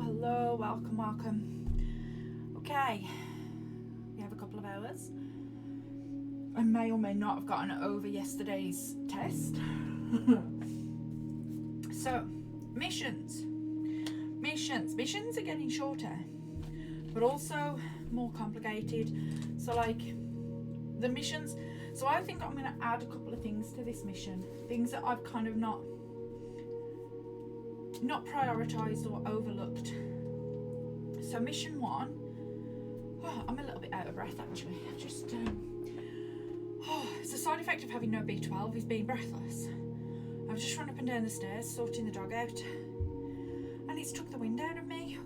hello, welcome. Okay, we have a couple of hours. I may or may not have gotten over yesterday's test. So, missions are getting shorter, but also more complicated. So like the missions, so I think I'm going to add a couple of things to this mission, things that I've kind of not prioritized or overlooked. So mission 1, I'm a little bit out of breath actually. It's a side effect of having no B12 is being breathless. I've just run up and down the stairs sorting the dog out, and it's took the wind out of me.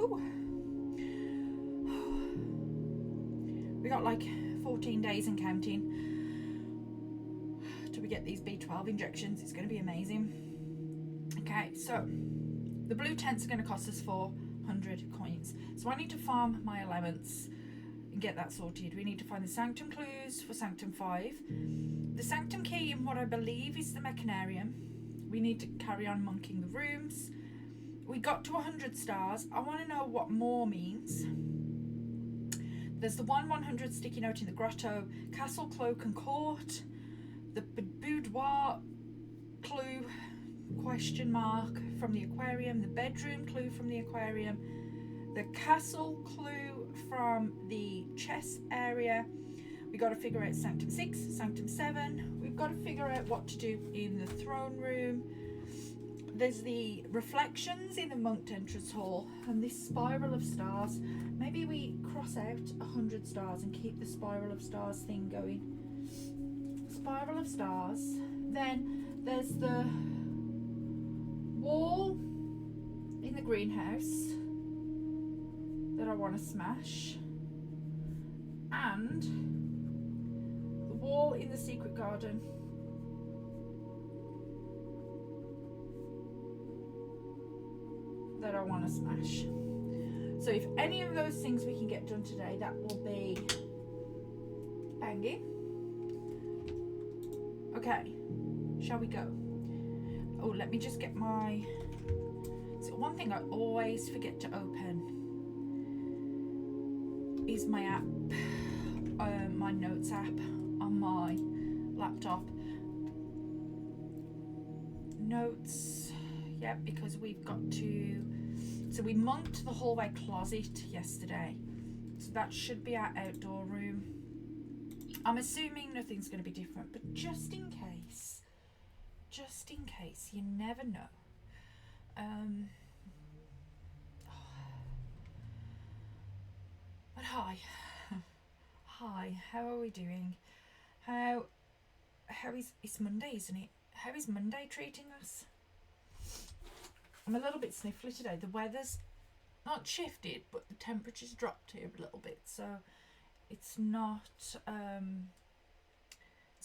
We got like 14 days and counting till we get these B12 injections. It's going to be amazing. Okay, so the blue tents are going to cost us 400 coins. So I need to farm my allowance and get that sorted. We need to find the sanctum clues for sanctum 5. The sanctum key in what I believe is the mechanarium. We need to carry on monking the rooms. We got to 100 stars. I want to know what more means. There's the 100 sticky note in the grotto, castle, cloak and court, the boudoir clue question mark from the aquarium, the bedroom clue from the aquarium, the castle clue from the chess area. We got to figure out sanctum 6, sanctum 7. We've got to figure out what to do in the throne room. There's the reflections in the monked entrance hall and this spiral of stars. Maybe we cross out 100 stars and keep the spiral of stars thing going. Spiral of stars. Then there's the wall in the greenhouse that I want to smash, and the wall in the secret garden. That I want to smash. So if any of those things we can get done today, that will be banging. Okay, shall we go? Oh, let me just get my... So one thing I always forget to open is my app, my notes app on my laptop. Notes, yeah, because we've got to... So we monked the hallway closet yesterday. So that should be our outdoor room. I'm assuming nothing's going to be different, but just in case, you never know. But hi, how are we doing? How is, it's Monday, isn't it? How is Monday treating us? I'm a little bit sniffly today. The weather's not shifted, but the temperature's dropped here a little bit, so it's not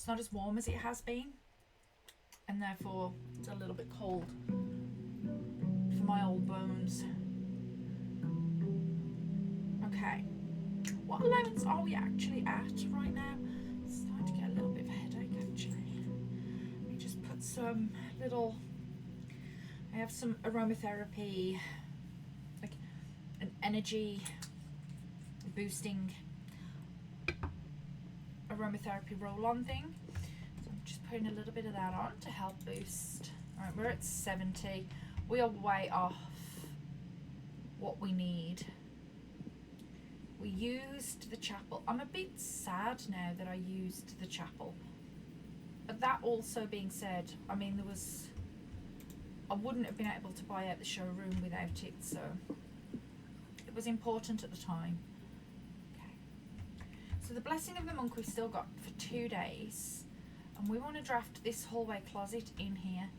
as warm as it has been, and therefore it's a little bit cold for my old bones. Okay, what allowance are we actually at right now? It's starting to get a little bit of a headache actually. Let me just put some little... I have some aromatherapy, like an energy boosting aromatherapy roll-on thing. So I'm just putting a little bit of that on to help boost. All right, we're at 70. We are way off what we need. We used the chapel. I'm a bit sad now that I used the chapel. But that also being said, I mean, I wouldn't have been able to buy out the showroom without it, so it was important at the time. Okay. So the blessing of the monk we've still got for 2 days, and we want to draft this hallway closet in here.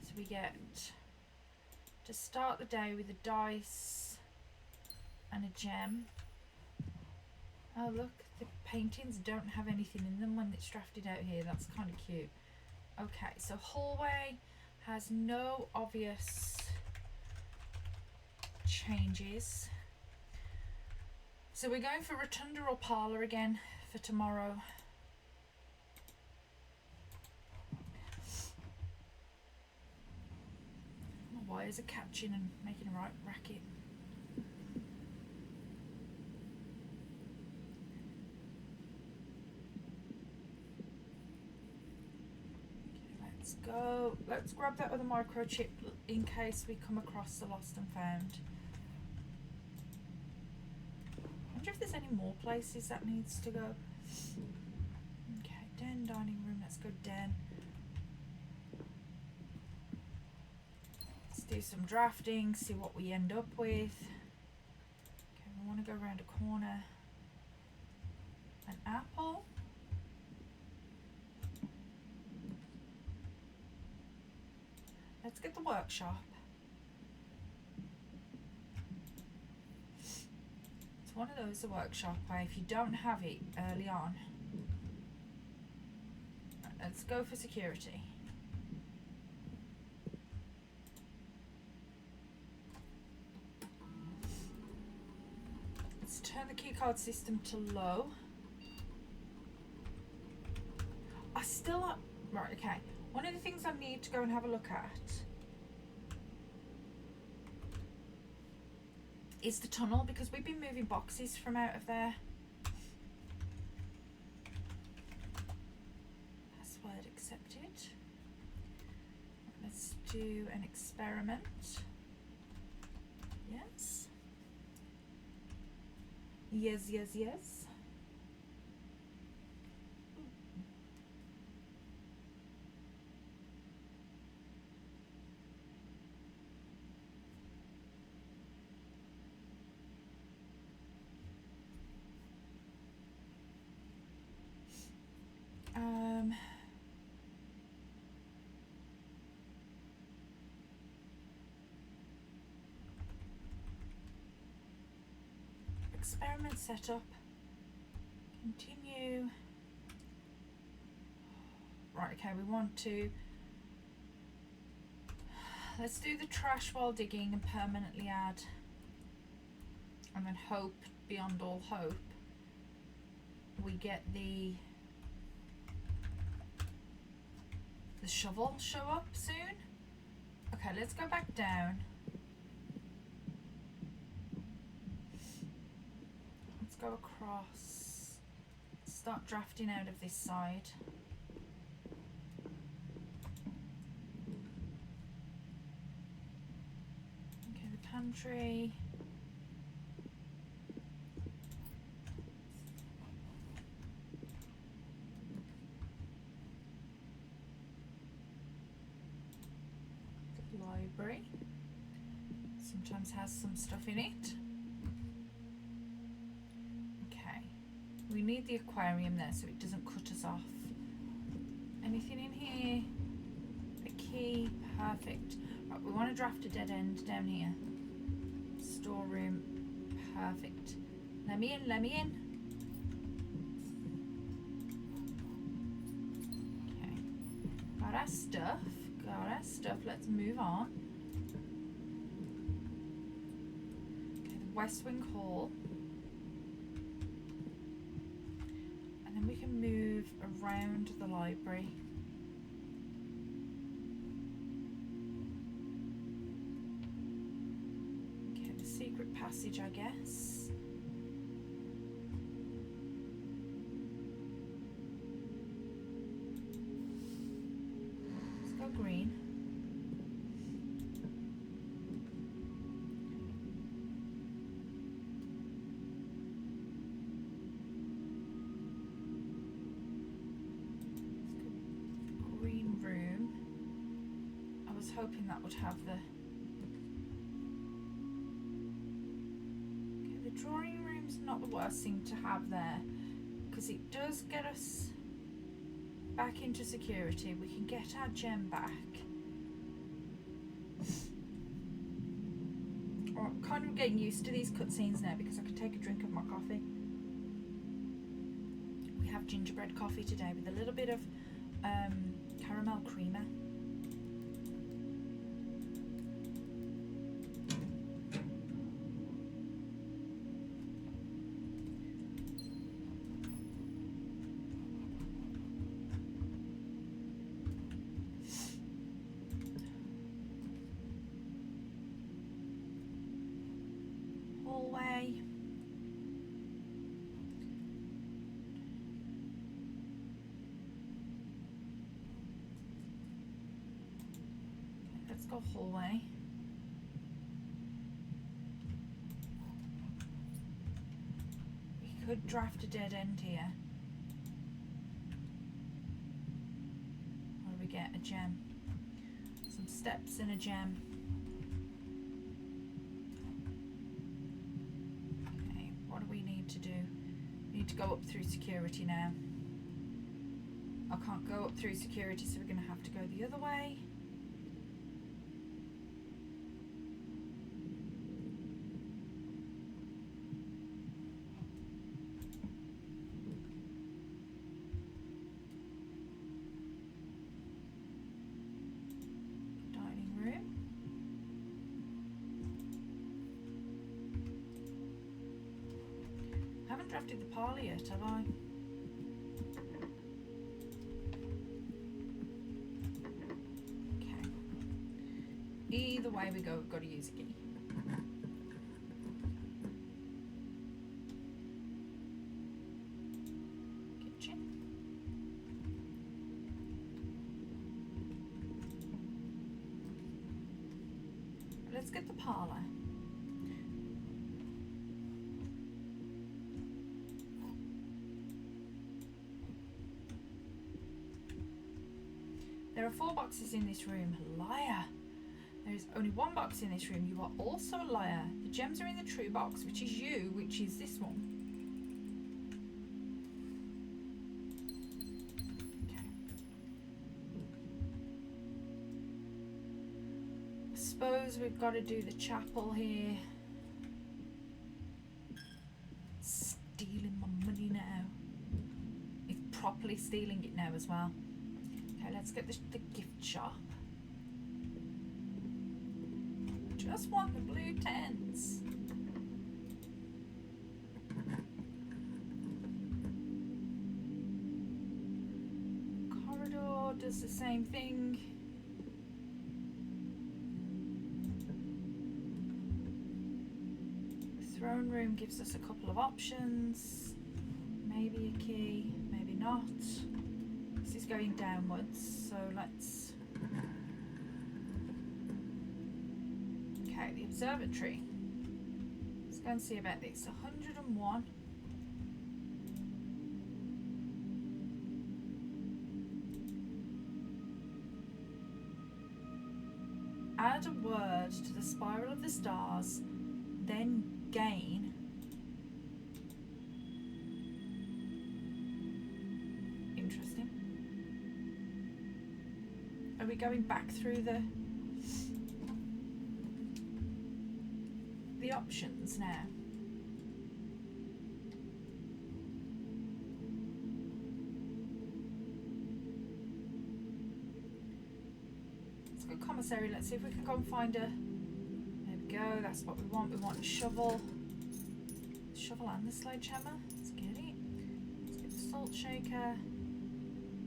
So we get to start the day with a dice and a gem. Oh look, the paintings don't have anything in them when it's drafted out here. That's kind of cute. Okay, so hallway has no obvious changes. So we're going for rotunda or parlour again for tomorrow. players are catching and making a right racket. Okay, let's go. Let's grab that other microchip in case we come across the lost and found. I wonder if there's any more places that needs to go. Okay, den, dining room, let's go den. Let's do some drafting, see what we end up with. Okay, we want to go around a corner. An apple. Let's get the workshop. It's one of those, the workshop, where if you don't have it early on, let's go for security. Let's turn the keycard system to low. I still, right, okay. One of the things I need to go and have a look at is the tunnel, because we've been moving boxes from out of there. Password accepted. Let's do an experiment. Yes. Yes, yes, yes. Experiment setup. Continue. Right, okay, we want to, let's do the trash while digging and permanently add, and then hope beyond all hope we get the shovel show up soon. Okay, let's go back down. Let's go across, start drafting out of this side. Okay, the pantry. The library sometimes has some stuff in it. Okay, we need the aquarium there so it doesn't cut us off. Anything in here? A key, perfect. Right, we want to draft a dead end down here. Storeroom, perfect. Let me in, let me in. Okay, got our stuff, let's move on. Okay, the West Wing Hall. And then we can move around the library. Okay, the secret passage, I guess. Let's go green. Hoping that would have the drawing room's not the worst thing to have there, because it does get us back into security. We can get our gem back. I'm kind of getting used to these cutscenes now because I can take a drink of my coffee. We have gingerbread coffee today with a little bit of caramel creamer. go hallway. We could draft a dead end here. What do we get? A gem. Some steps and a gem. Okay, what do we need to do? We need to go up through security now. I can't go up through security, so we're going to have to go the other way. Dining room. I haven't drafted the parlour yet, have I? Either way we go, we've got to use a key. Kitchen. Let's get the parlour. There are 4 boxes in this room. Liar. There is only 1 box in this room. You are also a liar. The gems are in the true box, which is you, which is this one. Okay. I suppose we've got to do the chapel here. Stealing my money now. It's properly stealing it now as well. Okay, let's get the gift shop. Just want the blue tents. Corridor does the same thing. The throne room gives us a couple of options. Maybe a key, maybe not. This is going downwards, so let's... Okay, the observatory. Let's go and see about this. 101. Add a word to the spiral of the stars, then gain. Interesting. Are we going back through the options now? Let's go commissary. Let's see if we can go and find a... There we go. That's what we want. We want a shovel. The shovel and the sledgehammer. Let's get it. Let's get the salt shaker.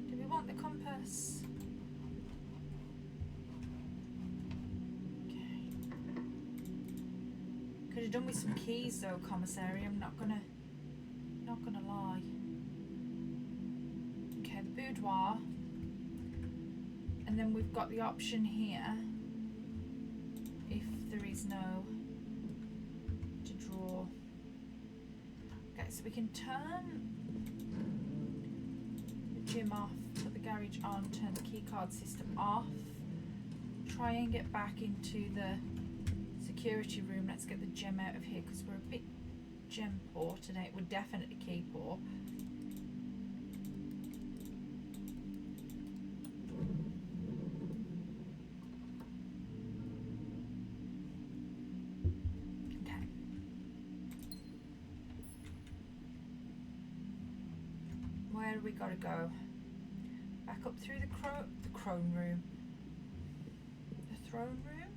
Do we want the compass? Could have done with some keys though, commissary. I'm not gonna lie. Okay, the boudoir, and then we've got the option here. If there is no to draw. Okay, so we can turn the gym off, put the garage on, turn the key card system off. Try and get back into the security room. Let's get the gem out of here because we're a bit gem poor today. We're definitely key poor. Okay. Where do we gotta go? Back up through the crone room. The throne room?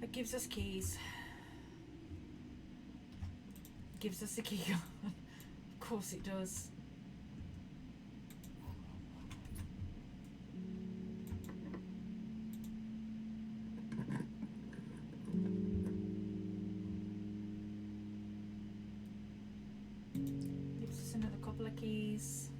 It gives us keys. It gives us a key card. Of course it does. couple of keys.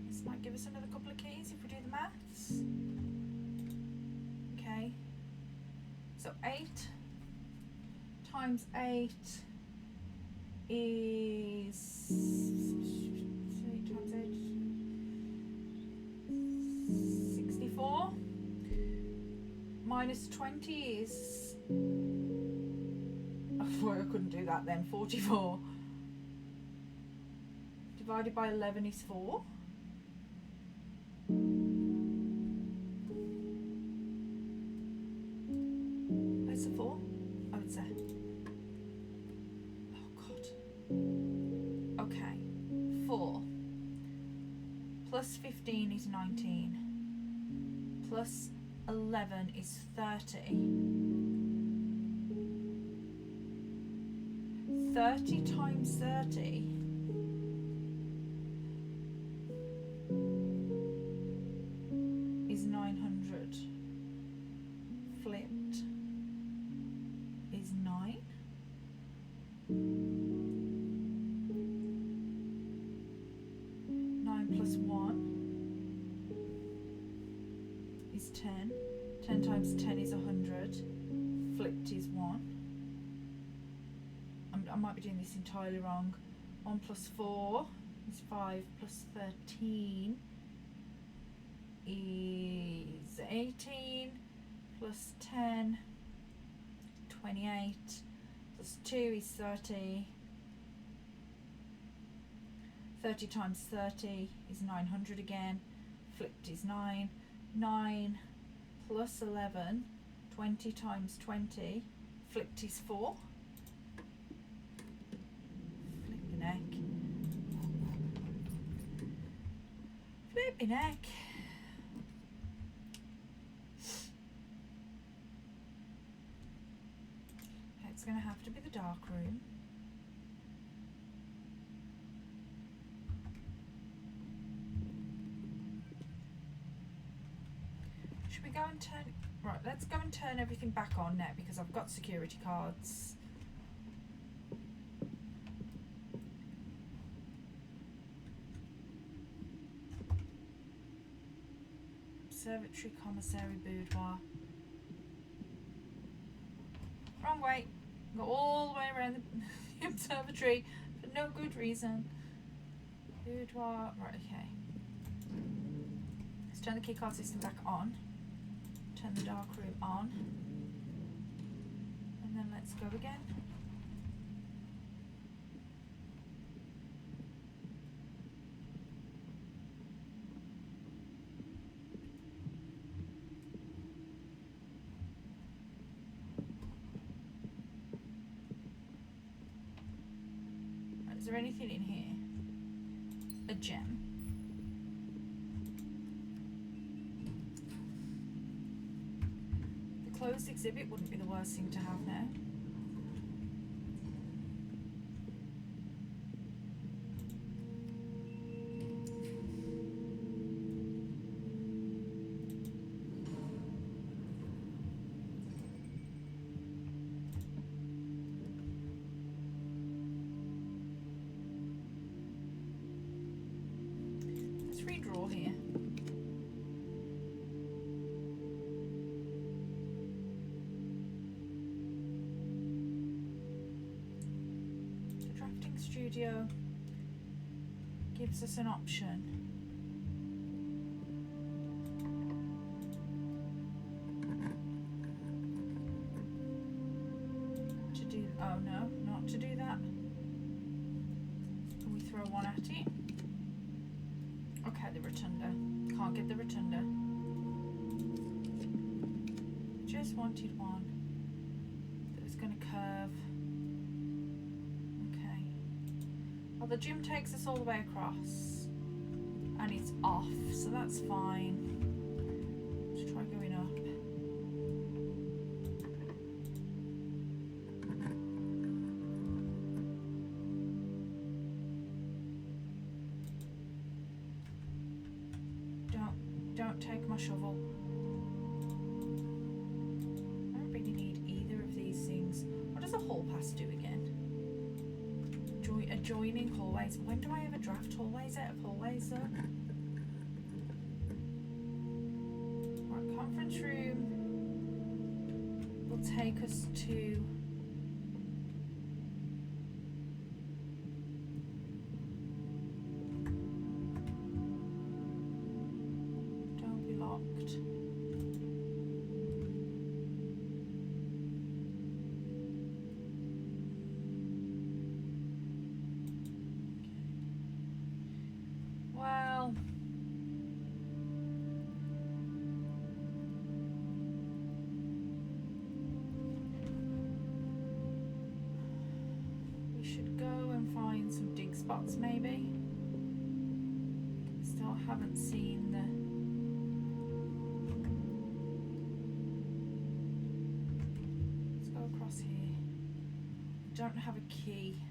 This might give us another couple of keys if we do the maths. Okay, so 8 times 8 is 8 times 8, 64. Minus 20 is, oh boy, I couldn't do that then. 44. Divided by 11 is 4. Where's the 4? Oh, it's there. Oh God. Okay. 4 plus 15 is 19. Plus 11 is 30. 30 times 30 is 900. Flipped is 9. 9 plus 1 is 10. 10 times 10 is 100. Flipped is 1. I might be doing this entirely wrong. 1 plus 4 is 5, plus 13 is 18, plus 10, 28, plus 2 is 30. 30 times 30 is 900 again. Flipped is 9. 9 plus 11, 20 times 20, flipped is 4. Flipping heck. Flipping heck. Okay, it's going to have to be the dark room. Should we go and turn... Right, let's go and turn everything back on now because I've got security cards. Observatory, commissary, boudoir. Wrong way. Go all the way around the observatory for no good reason. Boudoir. Right, okay. Let's turn the keycard system back on. Turn the dark room on. And then let's go again. Is there anything in here? A gem. The closed exhibit wouldn't be the worst thing to have now. Redraw here. The drafting studio gives us an option. To do, oh no, not to do that. Can we throw one at it? Okay, the rotunda. Can't get the rotunda. Just wanted one that was going to curve. Okay. Well, the gym takes us all the way across. And it's off, so that's fine. Let's try going up. don't take my shovel. I don't really need either of these things. What does a hall pass do again? Adjoining hallways. When do I ever draft hallways out of hallways though? Right, conference room will take us to don't be locked. Well, we should go and find some dig spots maybe. Still haven't seen the let's go across here. Don't have a key.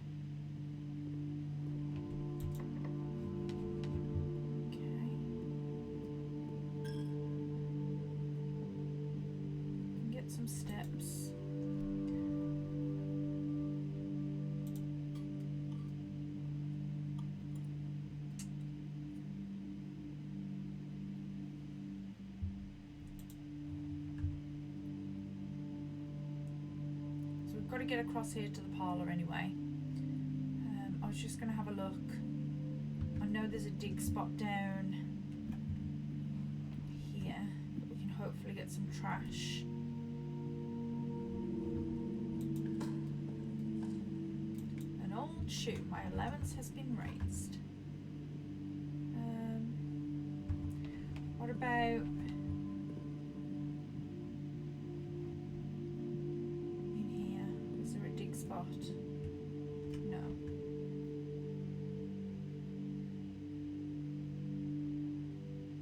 Some steps. So we've got to get across here to the parlour anyway. I was just going to have a look. I know there's a dig spot down here. We can hopefully get some trash. Shoot, my allowance has been raised. What about in here? Is there a dig spot? No.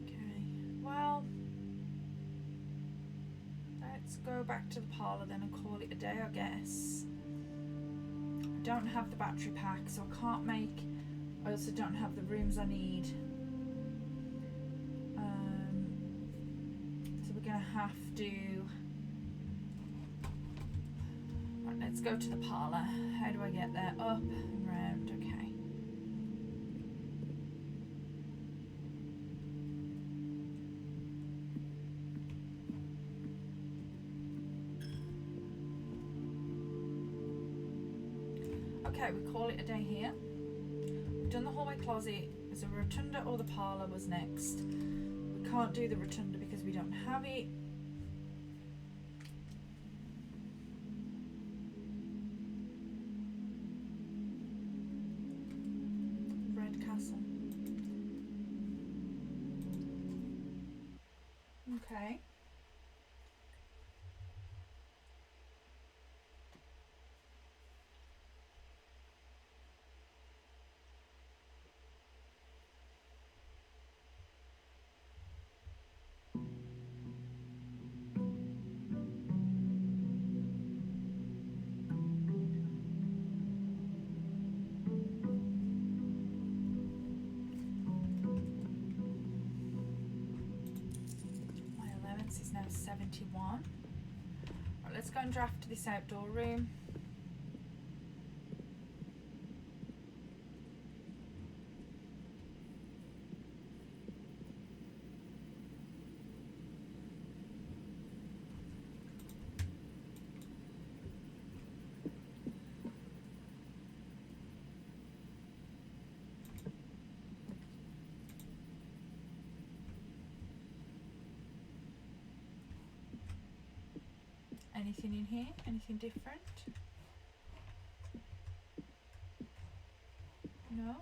Okay, well, let's go back to the parlour then and call it a day, I guess. Don't have the battery pack, so I can't make. I also don't have the rooms I need. So we're gonna have to. Right, let's go to the parlour. How do I get there? Up and round. Okay. Okay, we call it a day here. We've done the hallway closet. So rotunda or the parlour was next. We can't do the rotunda because we don't have it. Red Castle. Okay. Is now 71. Right, let's go and draft this outdoor room. Anything in here? Anything different? No?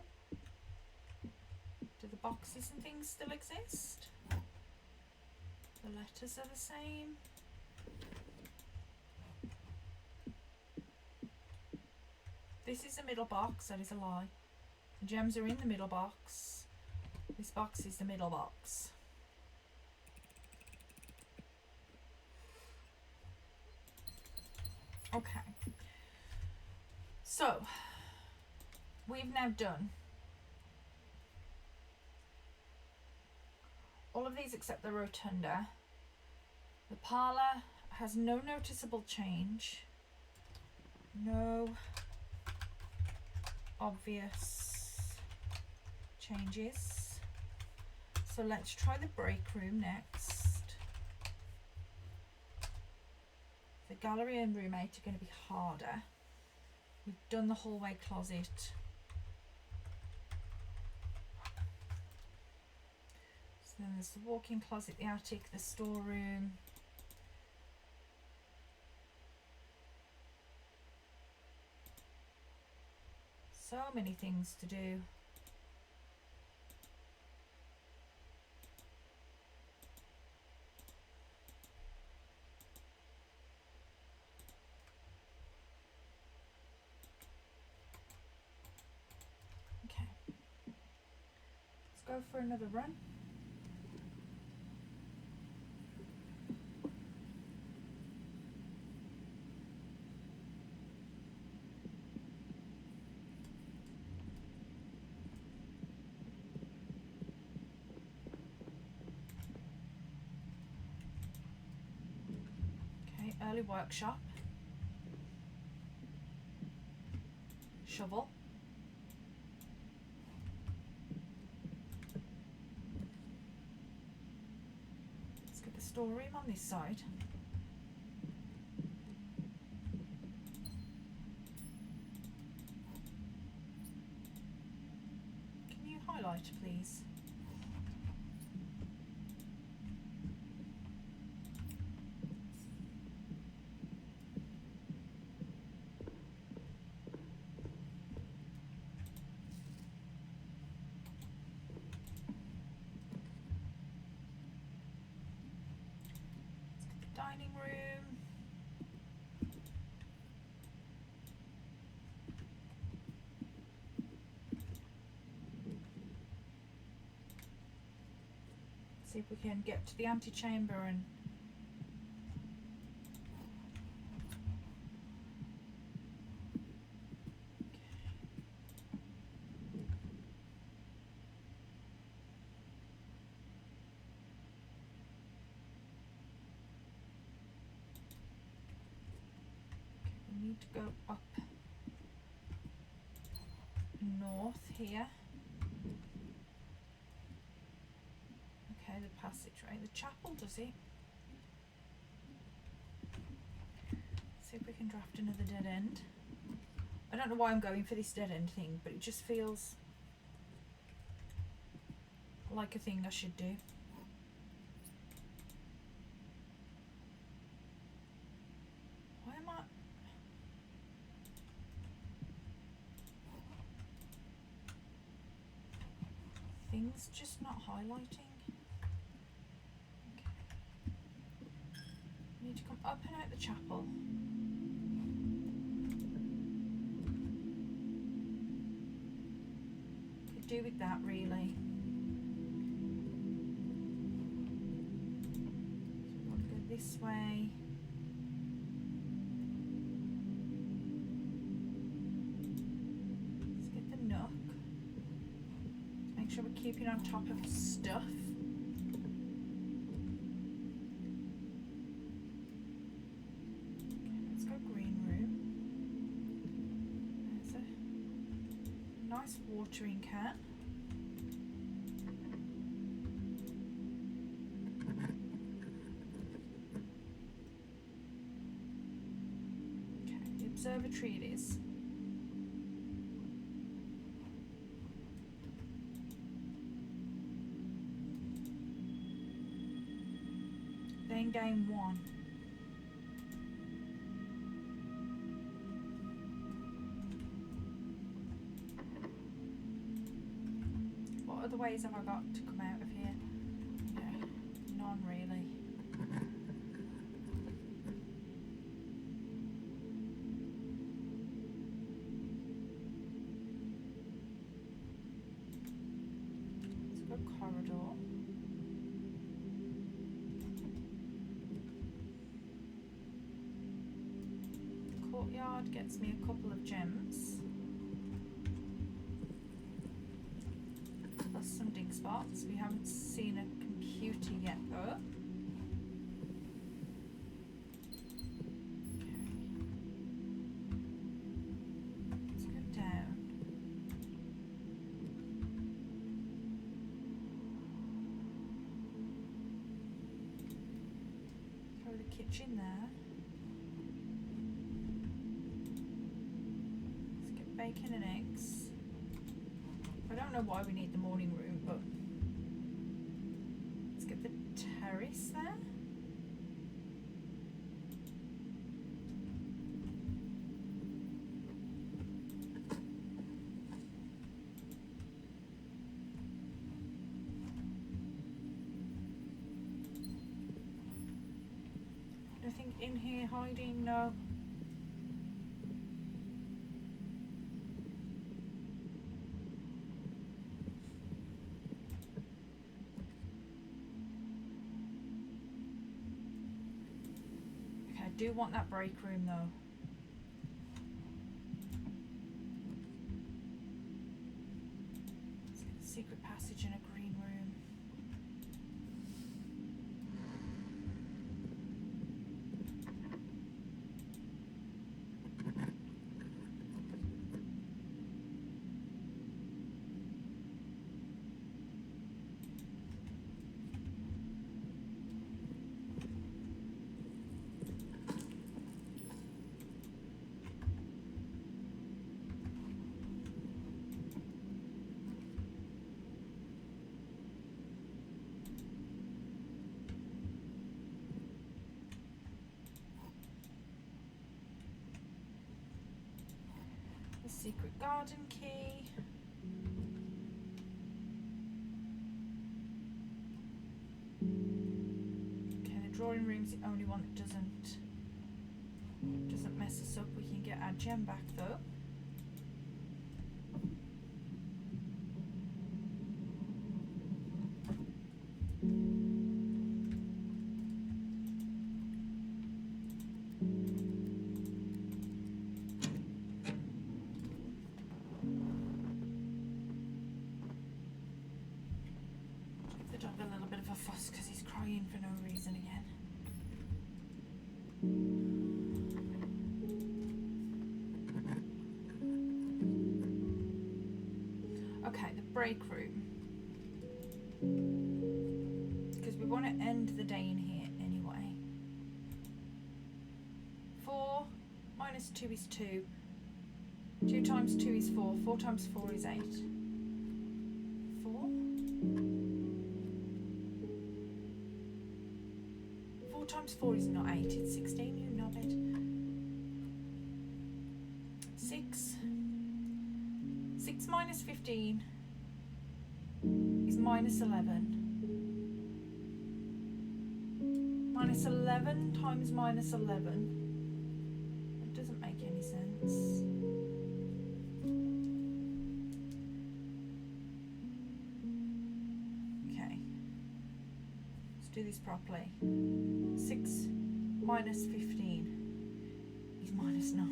Do the boxes and things still exist? The letters are the same? This is the middle box, that is a lie. The gems are in the middle box. This box is the middle box. Okay, so we've now done all all of these except the rotunda. The parlour has no noticeable change. No obvious changes. So let's try the break room next. The gallery and roommate are going to be harder. We've done the hallway closet. So then there's the walk-in closet, the attic, the storeroom. So many things to do. Okay. Let's go for another run. Early workshop, shovel, let's get the storeroom on this side. Can you highlight, please? Dining room. See if we can get to the antechamber and to go up north here. Okay, the passageway, the chapel does it. See if we can draft another dead end. I don't know why I'm going for this dead end thing, but it just feels like a thing I should do. Why am I? Things just not highlighting. Okay. Need to come up and out the chapel. Could do with that really. So we want to go this way. Let's get the nook. Make sure we're keeping on top of stuff. Okay, let's go green room. There's a nice watering can. Okay, the observatory it is. Then game one. What other ways have I got to come out of here? Yeah, none really. Let's go corridor. Courtyard gets me a couple of gems. Plus some dig spots. We haven't seen a computer computer yet though. Kitchen there. Let's get bacon and eggs. I don't know why we need the morning room, but let's get the terrace there. Nothing in here hiding, no. Okay, I do want that break room though. Let's get a secret passage and a green room. Secret garden key. Okay, the drawing room's the only one that doesn't mess us up. We can get our gem back though. Because he's crying for no reason again. Okay, the break room. Because we want to end the day in here anyway. 4 minus 2 is 2. 2 times 2 is 4. 4 times 4 is 8. 4? 4 times 4 is not 8, it's 16, you knobhead. 6. 6 minus 15 is minus 11. Minus 11 times minus 11. That doesn't make any sense. Okay. Let's do this properly. 6 minus 15 is minus 9,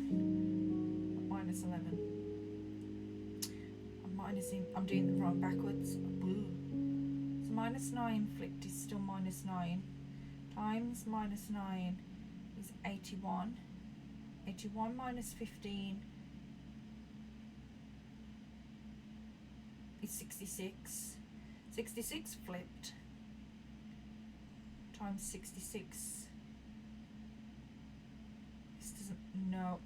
not minus 11. I'm doing the wrong backwards. So minus 9 flipped is still minus 9 times minus 9 is 81. 81 minus 15 is 66. 66 flipped times 66. This doesn't, no.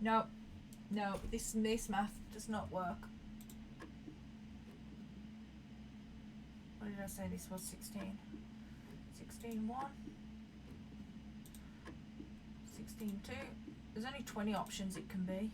No, this math does not work. What did I say this was? 16. 16 1. 16 2. There's only 20 options it can be.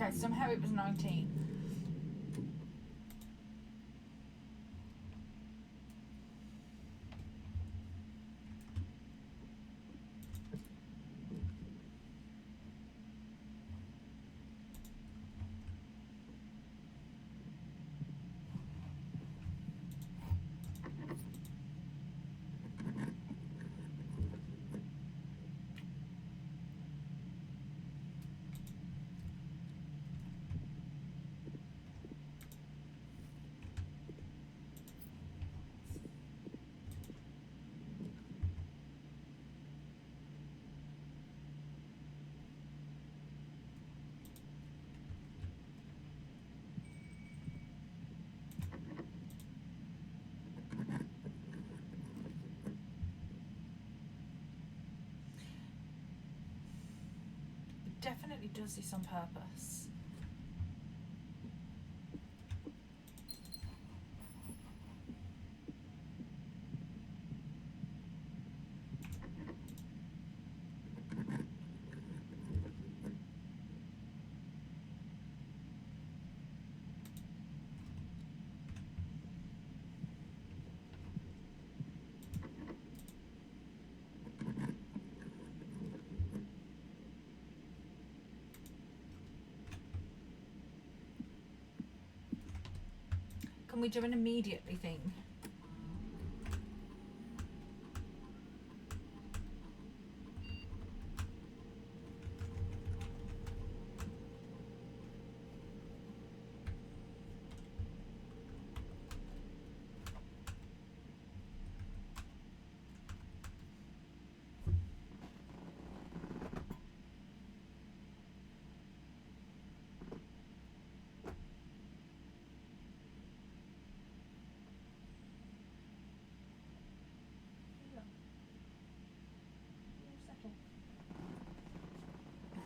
Okay, somehow it was 19. It definitely does this on purpose. Can we do an immediately thing?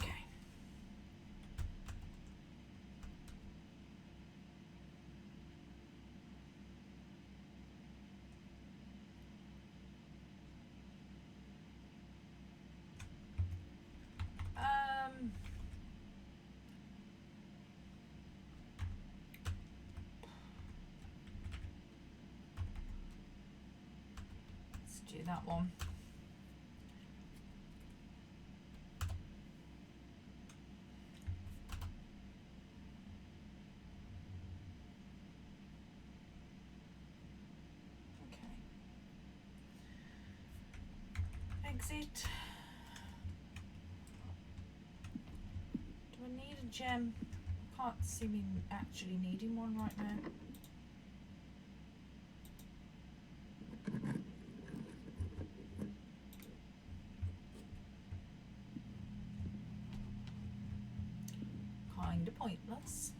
Okay. Let's do that one. Exit. Do I need a gem? Can't see me actually needing one right now. Kinda pointless.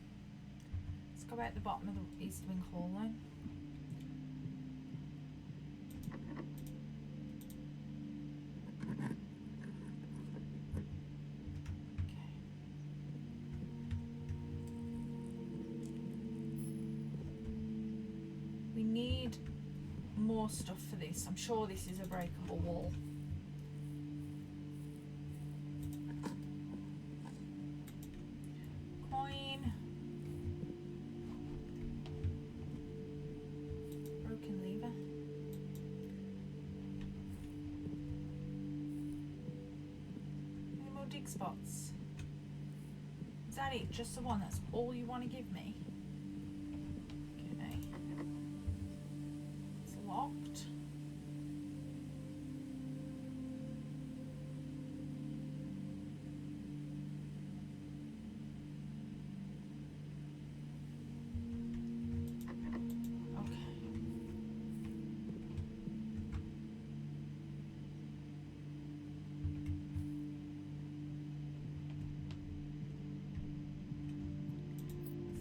Let's go out the bottom of the East Wing Hall then. We need more stuff for this. I'm sure this is a breakable wall. Coin. Broken lever. Any more dig spots? Is that it? Just the one? That's all you want to give me? Locked. Okay.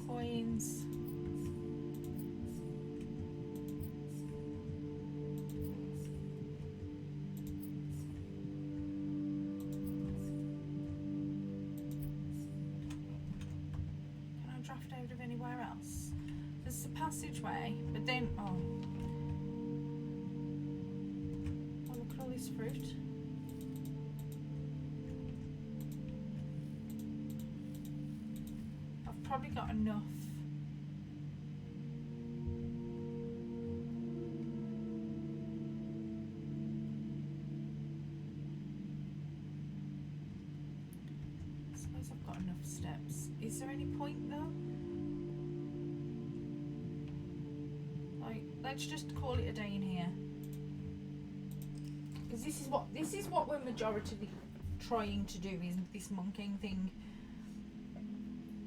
Coins. Draft out of anywhere else. There's a passageway, but then oh, look at all this fruit. probably got enough. I suppose I've got enough steps. Is there any point though? Like, let's just call it a day in here. Because this is what we're majority trying to do, is this monking thing.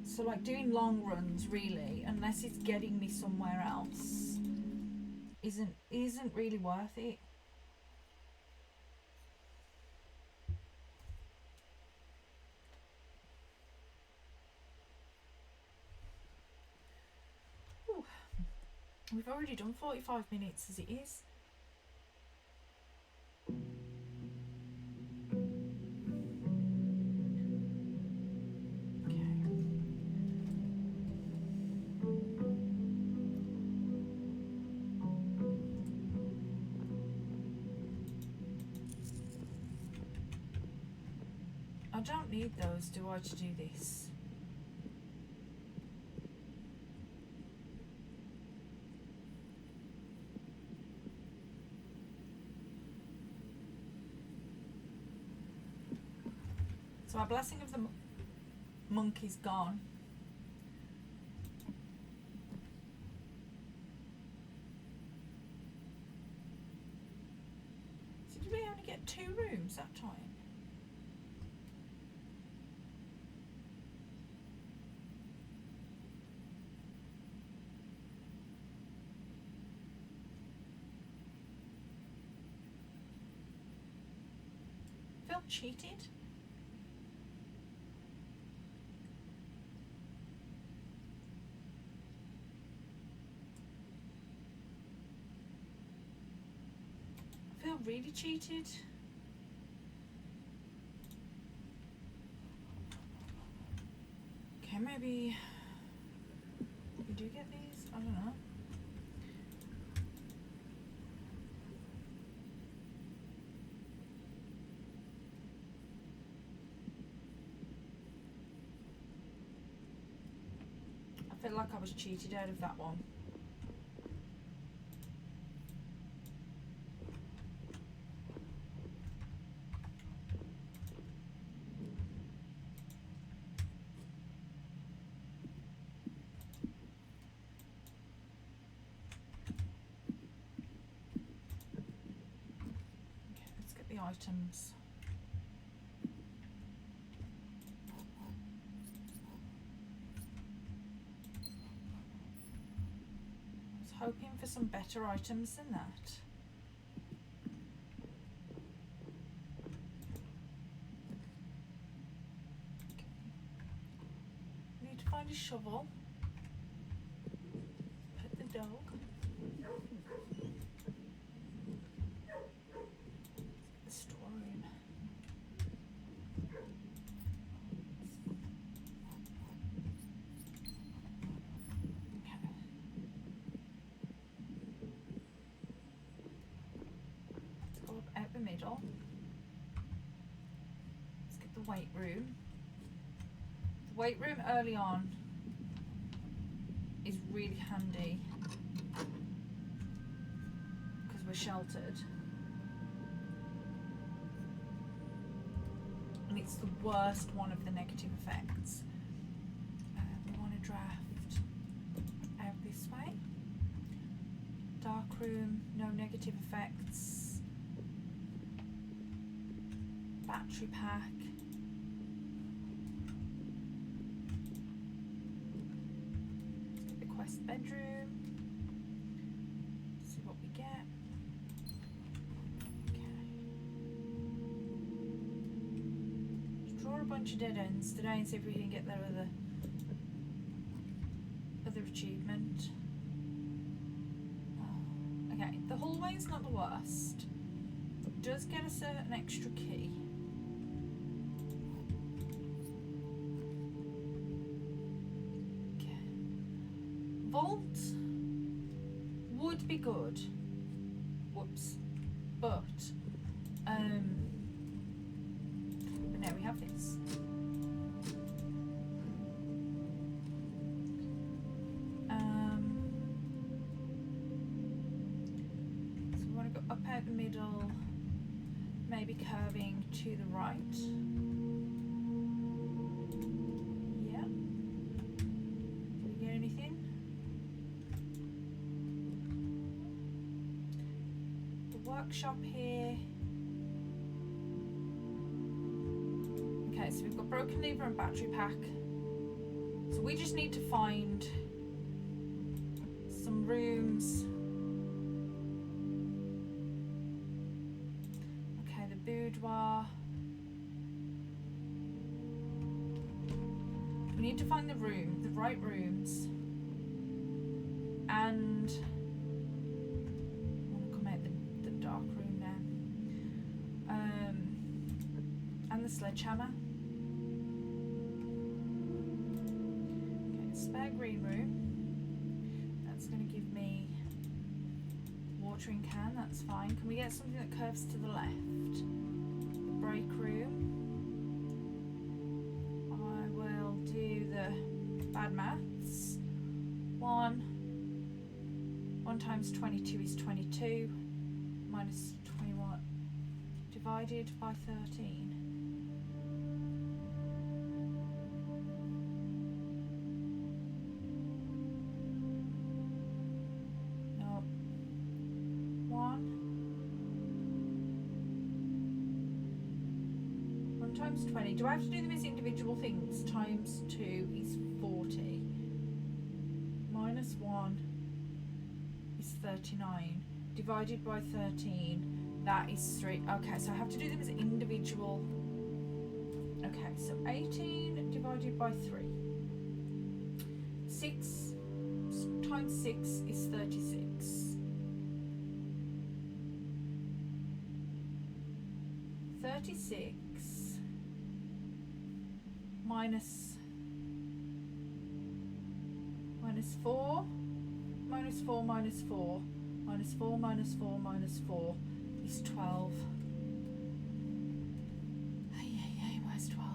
So like doing long runs really, unless it's getting me somewhere else, isn't really worth it. Ooh. We've already done 45 minutes as it is. I don't need those, do I, to do this? So our blessing of the monk is gone. So did we only get 2 rooms that time? Felt cheated. I feel really cheated. Okay, maybe we do get these. I don't know. I feel like I was cheated out of that one. Okay, let's get the items. Hoping for some better items than that. Okay. Need to find a shovel. Pet the dog. The storeroom. Out the middle. Let's get the weight room. The weight room early on is really handy because we're sheltered, and it's the worst one of the negative effects. We want to draft out this way. Dark room, no negative effects. Battery pack. Let's get the quest bedroom. See what we get. Okay. Let's draw a bunch of dead ends today and see if we can get their other achievement. Oh, okay, the hallway's not the worst. It does get us an extra key. Vault would be good. Whoops. But now we have this. up out the middle, maybe curving to the right. Yeah. Do we get anything? The workshop here. Okay, so we've got broken lever and battery pack. So we just need to find some rooms. Okay, the boudoir. We need to find the right rooms. And I want to come out the dark room now. And the sledgehammer. Okay, spare green room. That's going to give me watering can, that's fine. Can we get something that curves to the left? The break room. I will do the bad maths. 1 times 22 is 22, minus 21 divided by 13. No. 1 times 20. Do I have to do them as individual things? Times 2 is 40. Minus 1 is 39. Divided by 13, that is 3. Okay, so I have to do them as individual. Okay, so 18 divided by 3. 6 times 6 is 36. 36 minus 4 minus 4 minus 4 minus 4 minus 4 minus 4 is 12. Hey, where's 12?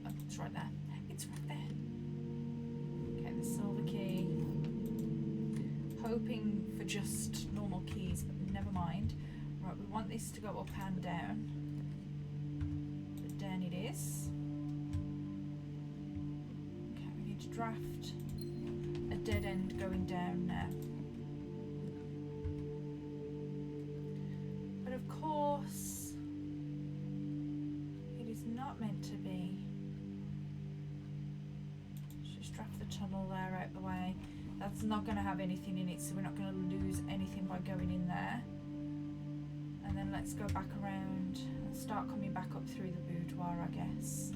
Oh, it's right there. It's right there. Okay, the silver key. Hoping for just normal keys, but never mind. Right, we want this to go up and down. But down it is. Okay, we need to draft a dead end going down now. But of course, it is not meant to be. Let's just draft the tunnel there out the way. That's not going to have anything in it, so we're not going to lose anything by going in there. And then let's go back around and start coming back up through the boudoir, I guess.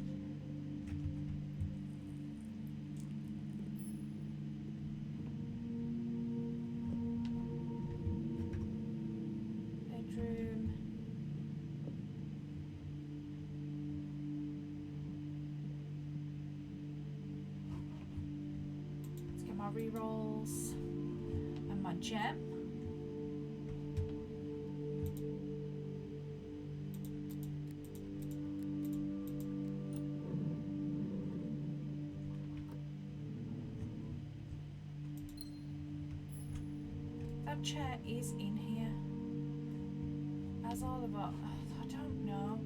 Bedroom. Let's get my re-rolls and my gem. That chair is in here, as all of us. I don't know.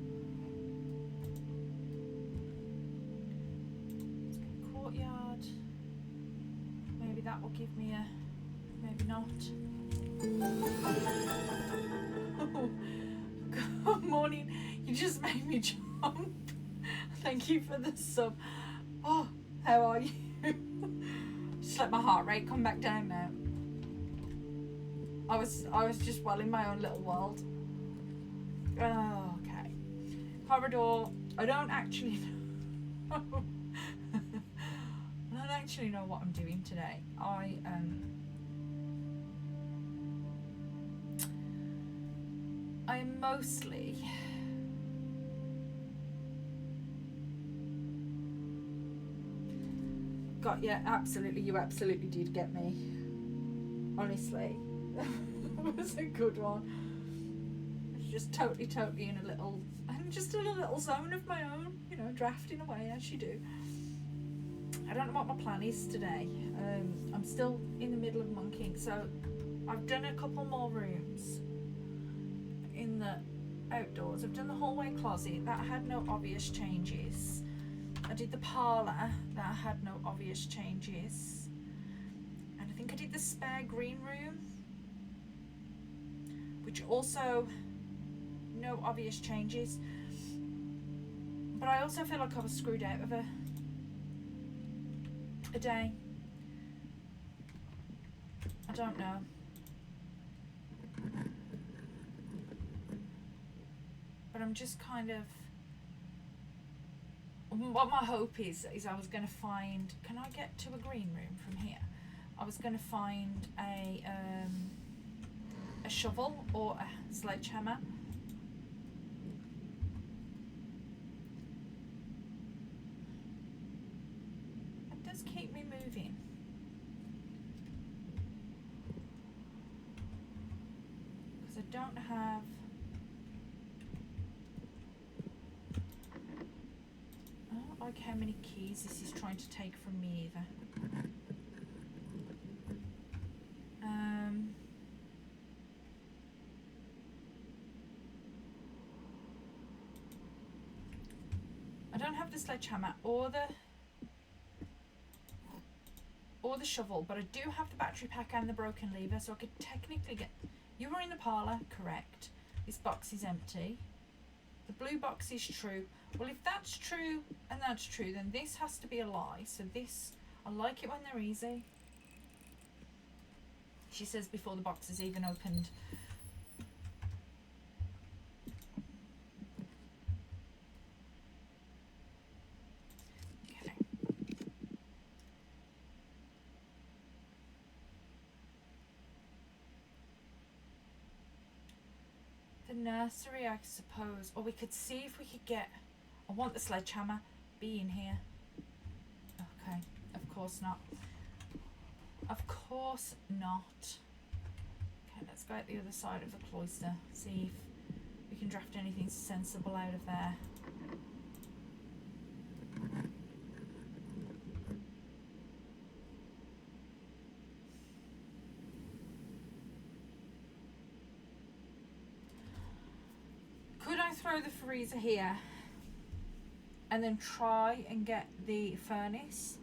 Let's get a courtyard. Maybe that will give me a. Maybe not. Oh, good morning. You just made me jump. Thank you for the sub. Oh, how are you? Just let my heart rate come back down now. I was just well in my own little world. Oh, okay. Corridor. I don't actually know. I don't actually know what I'm doing today. I am mostly got, yeah, absolutely, you absolutely did get me. Honestly. That was a good one. It's just totally in a little, I'm just in a little zone of my own, you know, drafting away as you do. I don't know what my plan is today. I'm still in the middle of monkeying, so I've done a couple more rooms. in the outdoors. I've done the hallway closet, that had no obvious changes. I did the parlour, that had no obvious changes. And I think I did the spare green room, which also no obvious changes. But I also feel like I was screwed out of a day. I don't know. But I'm just kind of, what my hope is I was going to find, can I get to a green room from here? I was going to find a shovel or a sledgehammer. It does keep me moving. Because I don't have, I don't like how many keys this is trying to take from me either. I don't have the sledgehammer or the shovel, but I do have the battery pack and the broken lever, so I could technically get. You were in the parlour, correct? This box is empty. The blue box is true. Well, if that's true and that's true, then this has to be a lie. So this, I like it when they're easy. She says before the box is even opened. Okay. The nursery, I suppose. Or we could see if we could get, I want the sledgehammer, be in here. Okay, of course not. Of course not. Okay, let's go out the other side of the cloister, see if we can draft anything sensible out of there. Could I throw the freezer here and then try and get the furnace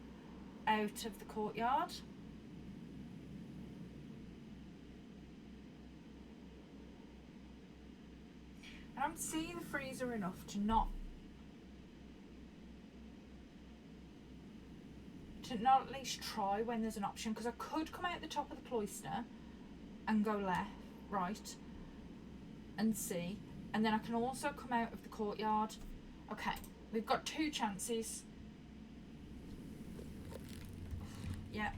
out of the courtyard? And I'm seeing the freezer enough to not at least try when there's an option, because I could come out the top of the cloister and go left, right, and see, and then I can also come out of the courtyard. Okay, we've got two chances. Yeah,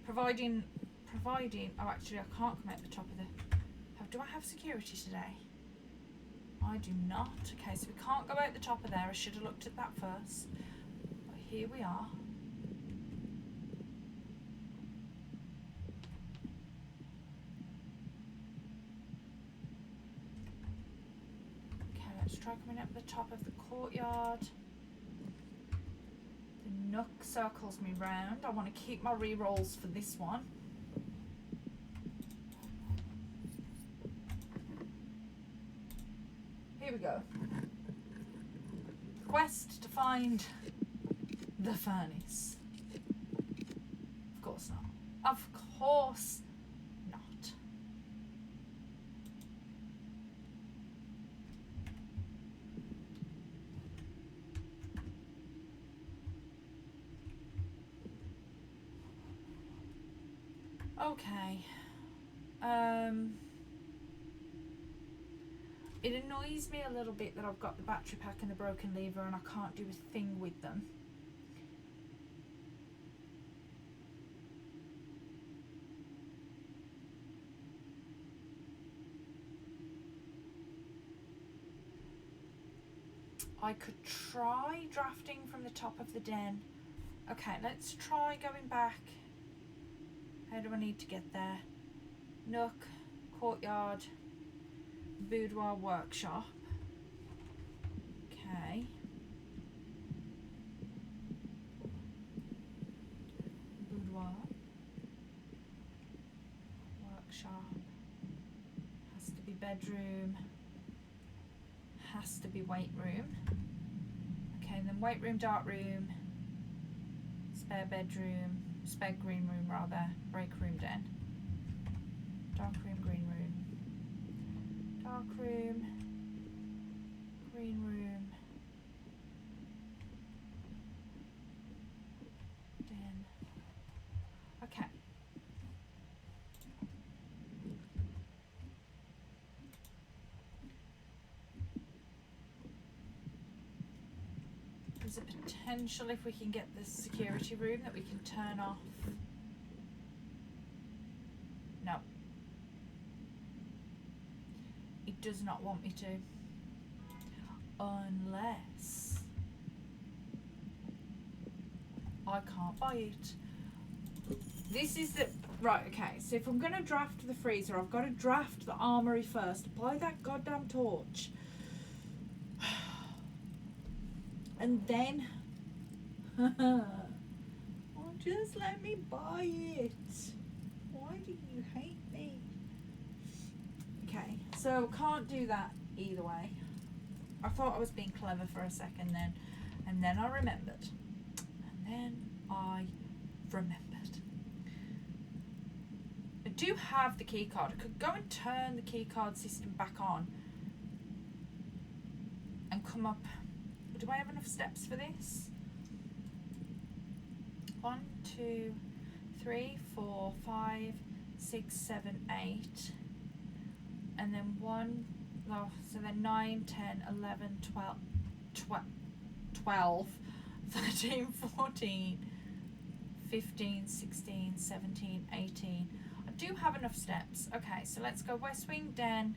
providing. Oh, actually, I can't come out the top of the. Do I have security today? I do not. Okay, so we can't go out the top of there. I should have looked at that first. But here we are. Okay, let's try coming up the top of the courtyard. The nook circles me round. I want to keep my re-rolls for this one. Here we go. Quest to find the furnace. Of course not. Of course not. Okay. It annoys me a little bit that I've got the battery pack and the broken lever and I can't do a thing with them. I could try drafting from the top of the den. Okay, let's try going back. How do I need to get there? Nook, courtyard, boudoir, workshop. Okay. Boudoir, workshop. Has to be bedroom has to be weight room. Okay, and then weight room, dark room, spare bedroom, spare green room rather, break room den. Dark room, green room. Dark room, green room, den. Okay. There's a potential if we can get this security room that we can turn off. No. It does not want me to. Unless I can't buy it. This is the... Right, okay. So if I'm going to draft the freezer, I've got to draft the armory first. Buy that goddamn torch. And then... oh, just let me buy it. Why do you hate me? Okay, so can't do that either way. I thought I was being clever for a second then. And then I remembered. And then I remembered. I do have the key card. I could go and turn the key card system back on and come up. Do I have enough steps for this? 1, 2, 3, 4, 5, 6, 7, 8. And then 1, oh, so then 9, 10, 11, 12, 13, 14, 15, 16, 17, 18. I do have enough steps. Okay, so let's go West Wing, den,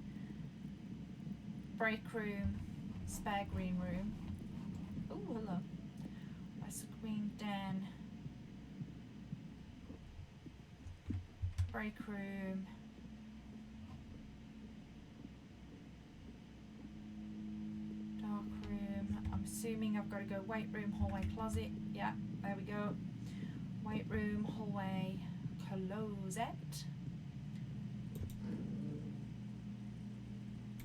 break room, spare green room. Oh, hello. West Wing, den, break room, dark room. I'm assuming I've got to go weight room, hallway, closet. Yeah, there we go. Weight room, hallway, closet.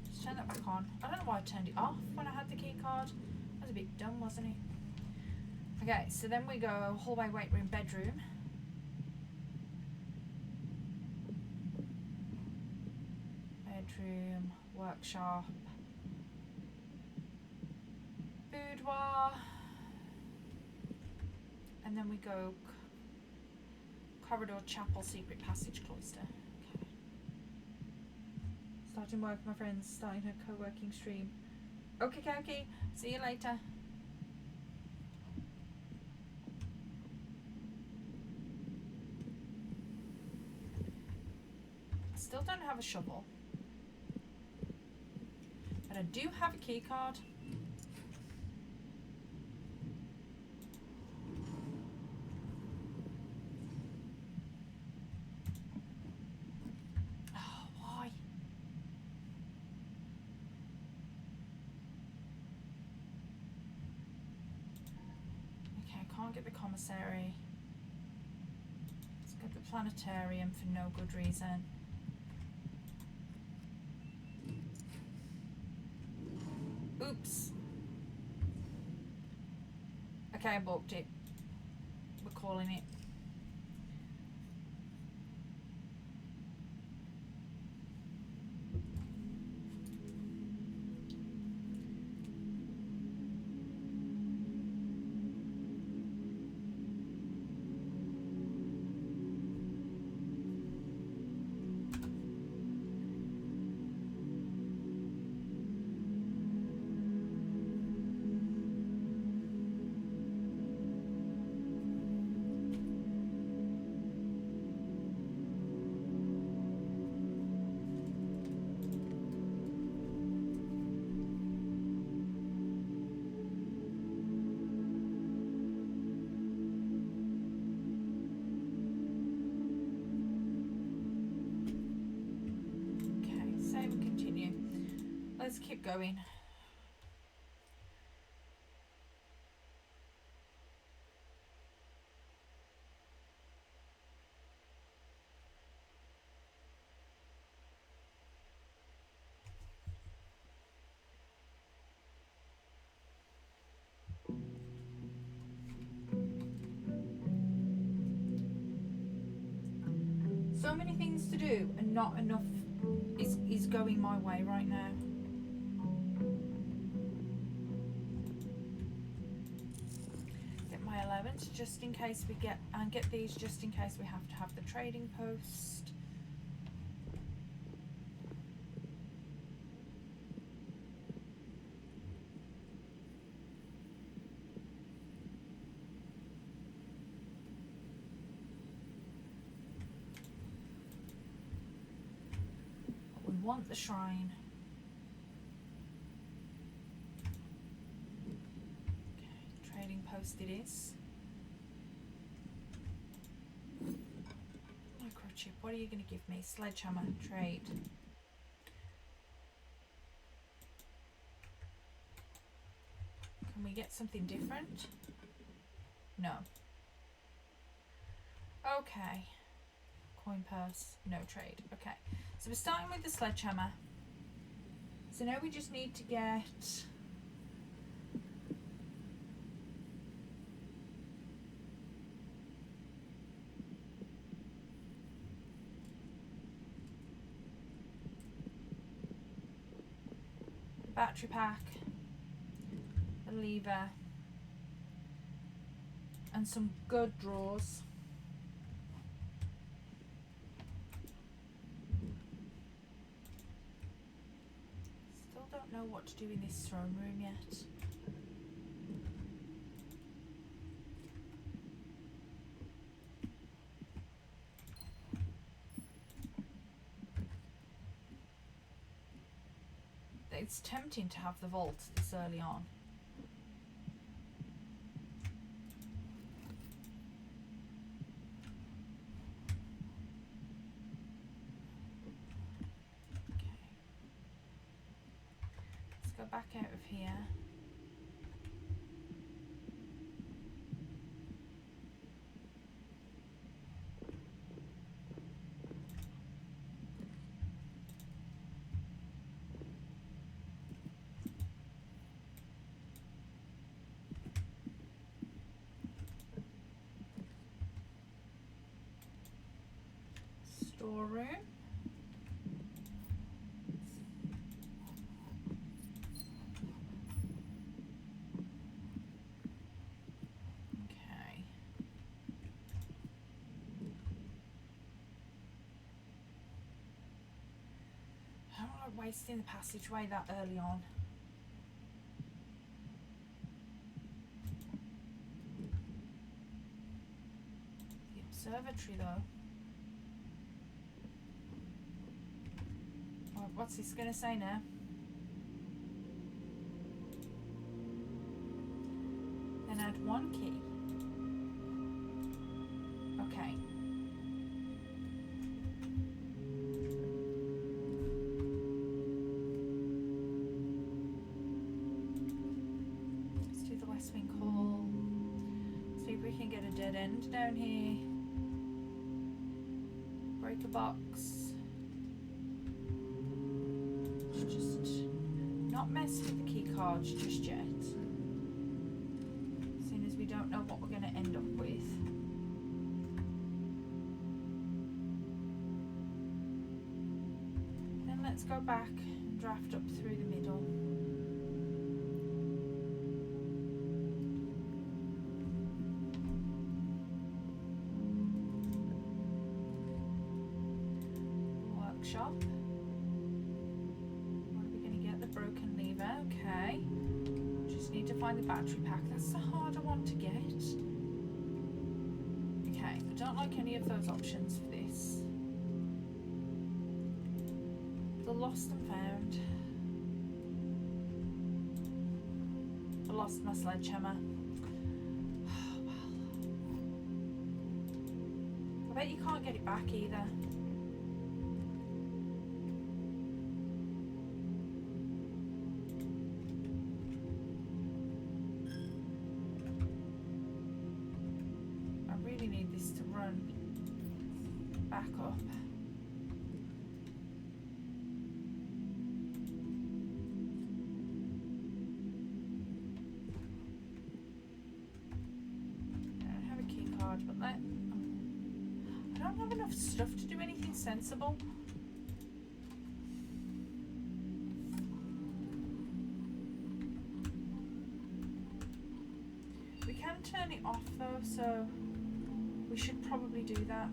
Let's turn that back on. I don't know why I turned it off when I had the key card. That was a bit dumb, wasn't it? Okay, so then we go hallway, weight room, bedroom. Bedroom, workshop, boudoir, and then we go corridor, chapel, secret passage, cloister. Okay. Starting work, my friends. Starting her co-working stream. Okay. See you later. Still don't have a shovel. But I do have a key card. Oh, why? Okay, I can't get the commissary. Let's get the planetarium for no good reason. Oops. Okay, I balked it. We're calling it. Let's keep going. things to do and not enough is going my way right now. Get my allowance just in case we get, and get these just in case we have to have the trading post. Want the shrine. Okay, trading post it is. Microchip, what are you going to give me? Sledgehammer, trade. Can we get something different? No. Okay. Coin purse, no trade. Okay. So we're starting with the sledgehammer. So now we just need to get the battery pack, a lever, and some good drawers. Know what to do in this throne room yet. It's tempting to have the vault this early on. Back out of here. Storeroom. Wasting the passageway that early on. The observatory though. Oh, what's this gonna say now? Then add one key. Okay. Dead end down here. Break a box. Just not mess with the key cards just yet. Seeing as we don't know what we're going to end up with. Then let's go back and draft up through the middle. Shop. What are we going to get? The broken lever. Okay. Just need to find the battery pack. That's the harder one to get. Okay. I don't like any of those options for this. The lost and found. I lost my sledgehammer. Oh, well. I bet you can't get it back either. Need this to run back up. I don't have a key card, but I don't have enough stuff to do anything sensible. We can turn it off though, so we should probably do that.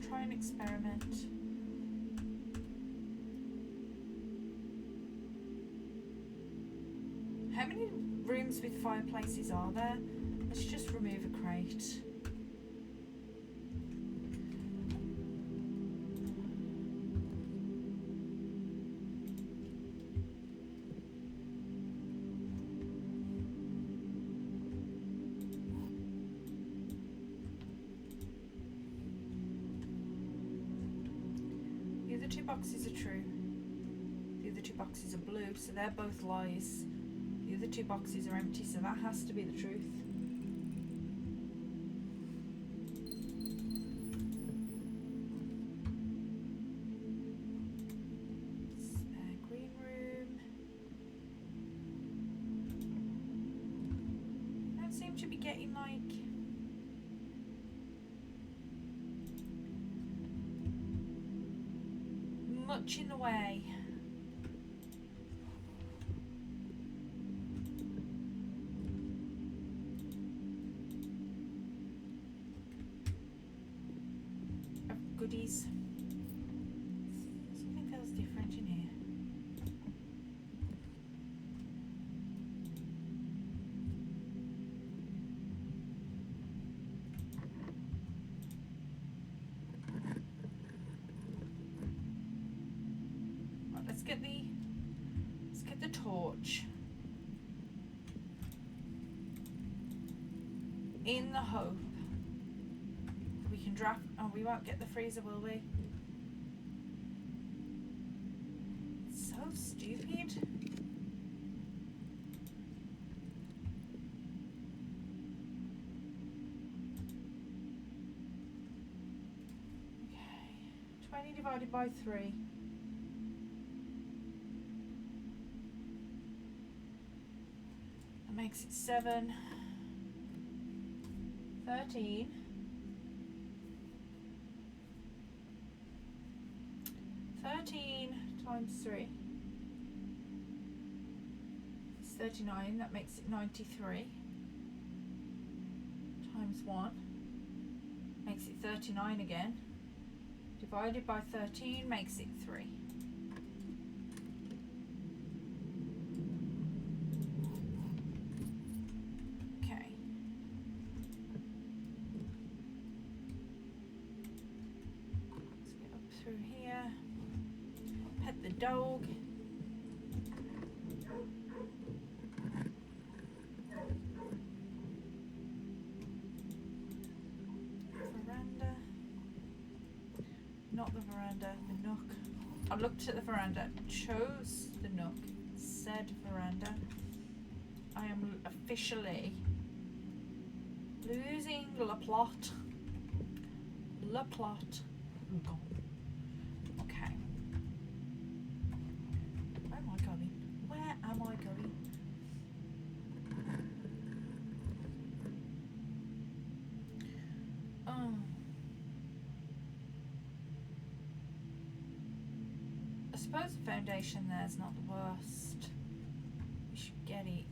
Try and experiment. How many rooms with fireplaces are there? Let's just remove a crate. The other two boxes are true. The other two boxes are blue, so they're both lies. The other two boxes are empty, so that has to be the truth. Spare green room. Don't seem to be getting like much in the way. Of goodies. Something feels different in here. Let's get the torch. In the hope we can draft. Oh, we won't get the freezer, will we? So stupid. Okay, 20 divided by 3. Makes it 7, 13, 13 times 3 is 39, that makes it 93, times 1 makes it 39 again, divided by 13 makes it 3. Through here, pet the dog. Veranda. Not the veranda, the nook. I looked at the veranda, chose the nook, said veranda. I am officially losing the plot. The plot. Gone. Okay. Where am I going? Where am I going? I suppose the foundation there's not the worst. We should get it.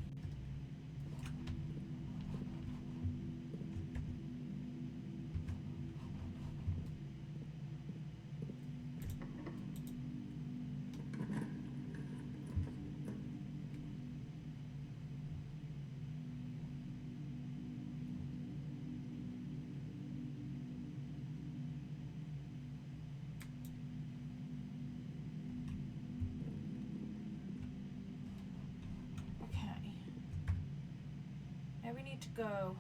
We need to go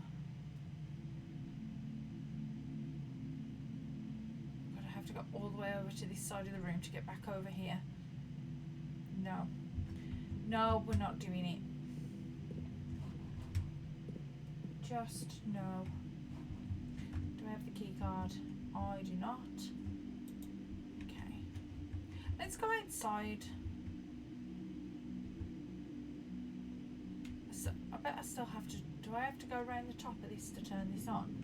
to go all the way over to this side of the room to get back over here? No. No, we're not doing it. Just no. Do I have the key card? I do not. Okay. Let's go outside. So, I bet I still have to. Do I have to go around the top of this to turn this on?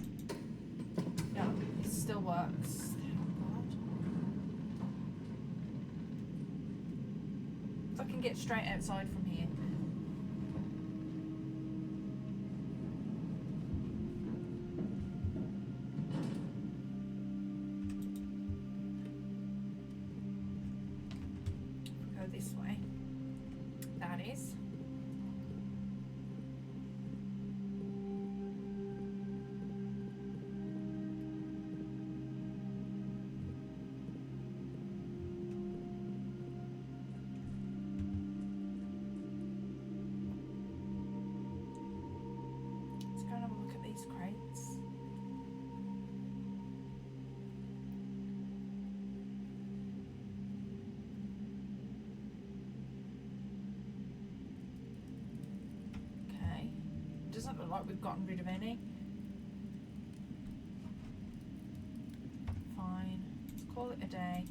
No, it still works. Thank God. So I can get straight outside from here. This way. That is. Let's go and have a look at these crates. Doesn't look like we've gotten rid of any. Fine. Let's call it a day.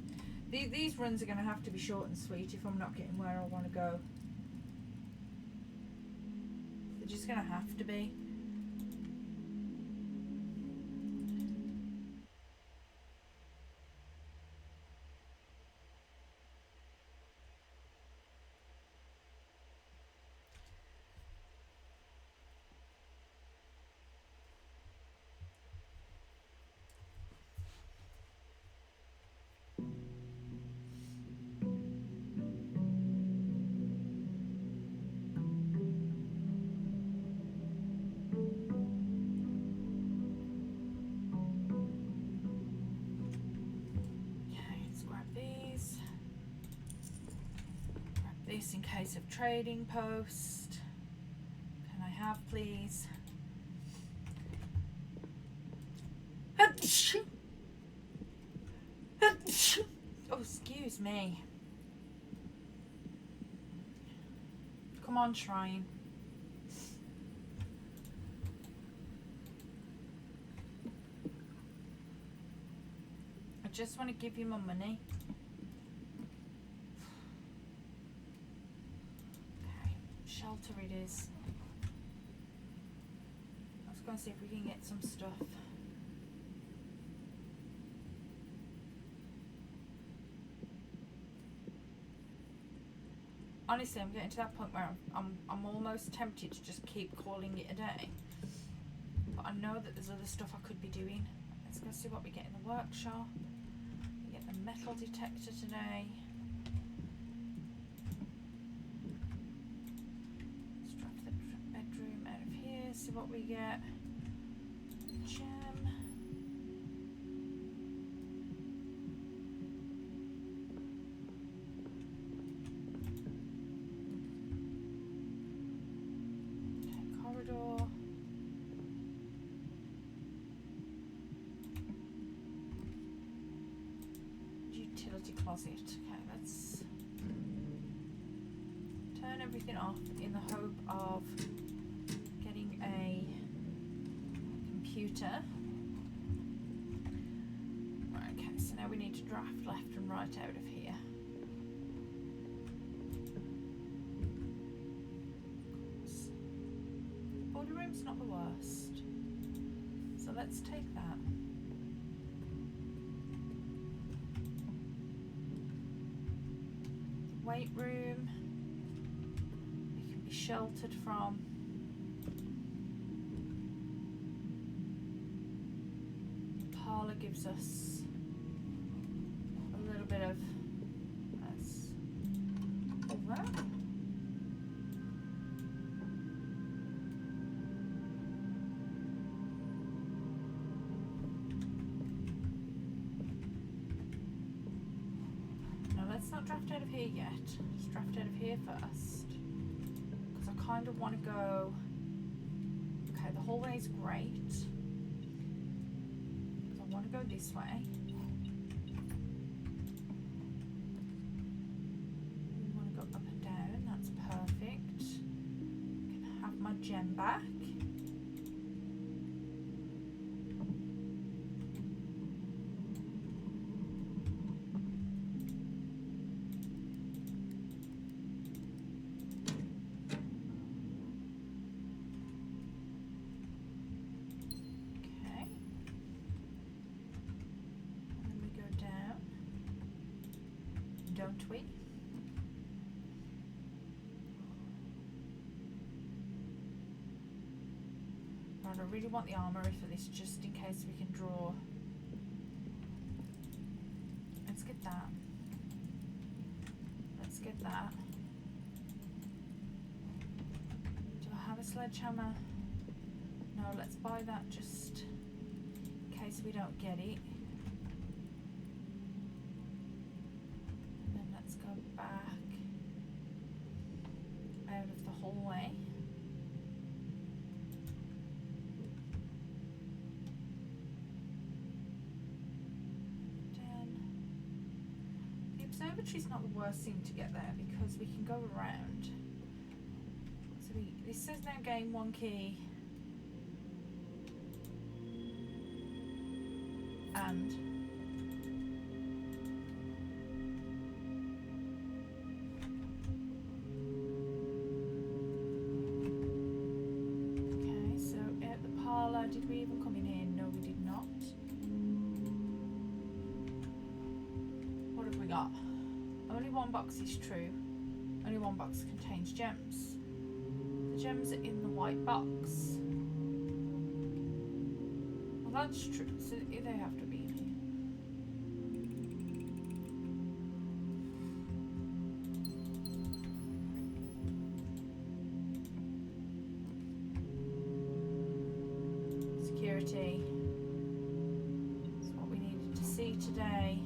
These runs are going to have to be short and sweet if I'm not getting where I want to go. They're just going to have to be. In case of trading post. Can I have, please? Oh, excuse me. Come on, shrine. I just want to give you my money. Shelter it is. Let's go and see if we can get some stuff. Honestly, I'm getting to that point where I'm almost tempted to just keep calling it a day. But I know that there's other stuff I could be doing. Let's go see what we get in the workshop. We get the metal detector today. See what we get. Gem. Okay, corridor. Utility closet. Okay, let's turn everything off in the hope of a computer. Right, okay, so now we need to draft left and right out of here. The boiler room's not the worst, so let's take that. The weight room we can be sheltered from. Gives us a little bit of over. Now let's not draft out of here yet. Let's draft out of here first, because I kind of want to go. Okay, the hallway's great. Go this way. back. Okay. And then we go down, don't we? Right, I really want the armory for this, just in case we can draw. Let's get that. Let's get that. Do I have a sledgehammer? No, let's buy that just in case we don't get it. And then let's go back out of the hallway. The observatory's not the worst thing to get there because we can go around. So this says now gain 1 key. And okay, so at the parlour, did we even come in here? No, we did not. What have we got? Only 1 box is true. Only 1 box contains gems. The gems are in the white box. Well, that's true. So they have to be in here. Security. That's what we needed to see today.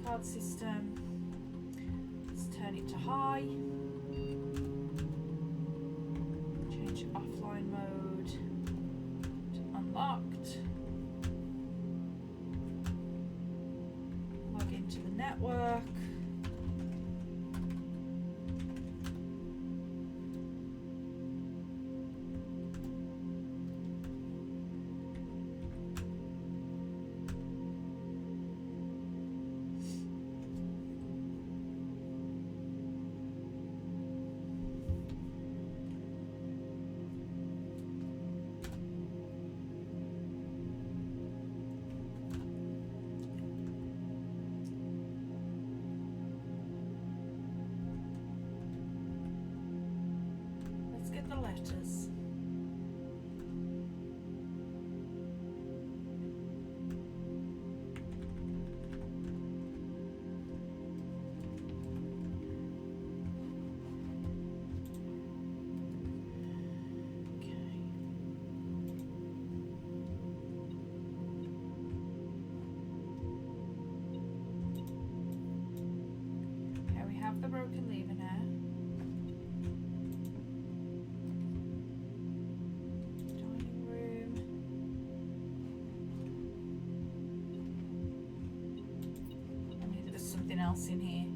Card system. Let's turn it to high. Change offline mode to unlocked. Log into the network. The letters. Okay, we have the broken lever now. Else in here.